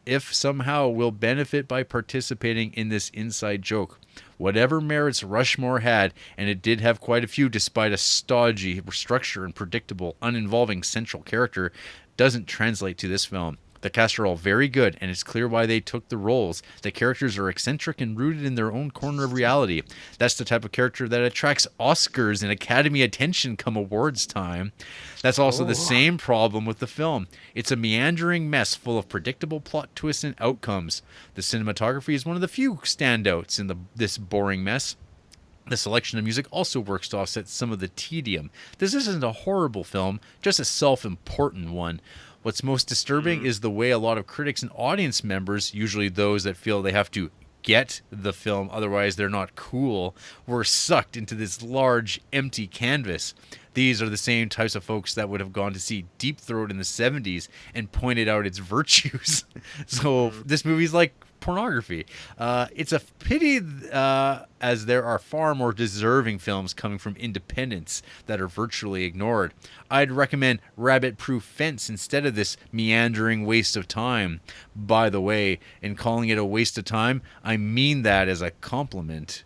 if somehow will benefit by participating in this inside joke. Whatever merits Rushmore had, and it did have quite a few despite a stodgy structure and predictable, uninvolving central character, doesn't translate to this film. The cast are all very good, and it's clear why they took the roles. The characters are eccentric and rooted in their own corner of reality. That's the type of character that attracts Oscars and Academy attention come awards time. That's also the same problem with the film. It's a meandering mess full of predictable plot twists and outcomes. The cinematography is one of the few standouts in this boring mess. The selection of music also works to offset some of the tedium. This isn't a horrible film, just a self-important one. What's most disturbing is the way a lot of critics and audience members, usually those that feel they have to get the film, otherwise they're not cool, were sucked into this large, empty canvas. These are the same types of folks that would have gone to see Deep Throat in the 70s and pointed out its virtues. So this movie's like pornography. It's a pity as there are far more deserving films coming from independents that are virtually ignored. I'd recommend Rabbit Proof Fence instead of this meandering waste of time. By the way, in calling it a waste of time, I mean that as a compliment.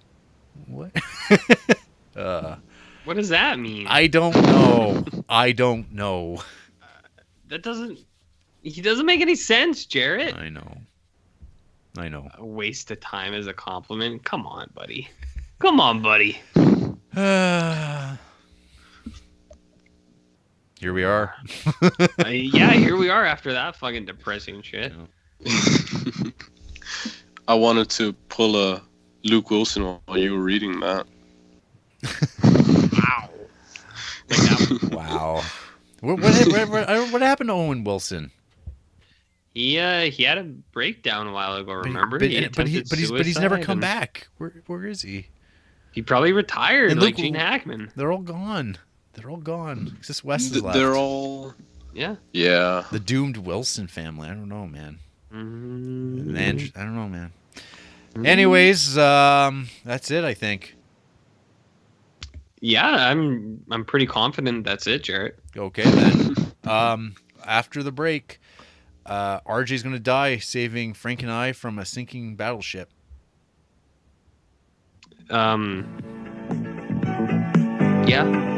What? What does that mean? I don't know. I don't know. That doesn't. He doesn't make any sense, Jarrett. I know. A waste of time as a compliment. Come on, buddy. Come on, buddy. Here we are. Yeah, here we are after that fucking depressing shit. I wanted to pull a Luke Wilson while you were reading that. Wow. Like that. Wow. What happened to Owen Wilson? He had a breakdown a while ago. Remember? But he's never come back. Where is he? He probably retired, And like look, Gene Hackman. They're all gone. It's just Wes is left. They're all... Yeah. Yeah. The doomed Wilson family. I don't know, man. Mm-hmm. I don't know, man. Anyways, that's it, I think. Yeah, I'm pretty confident that's it, Jarrett. Okay, then. After the break, RJ's going to die saving Frank and I from a sinking battleship. Yeah.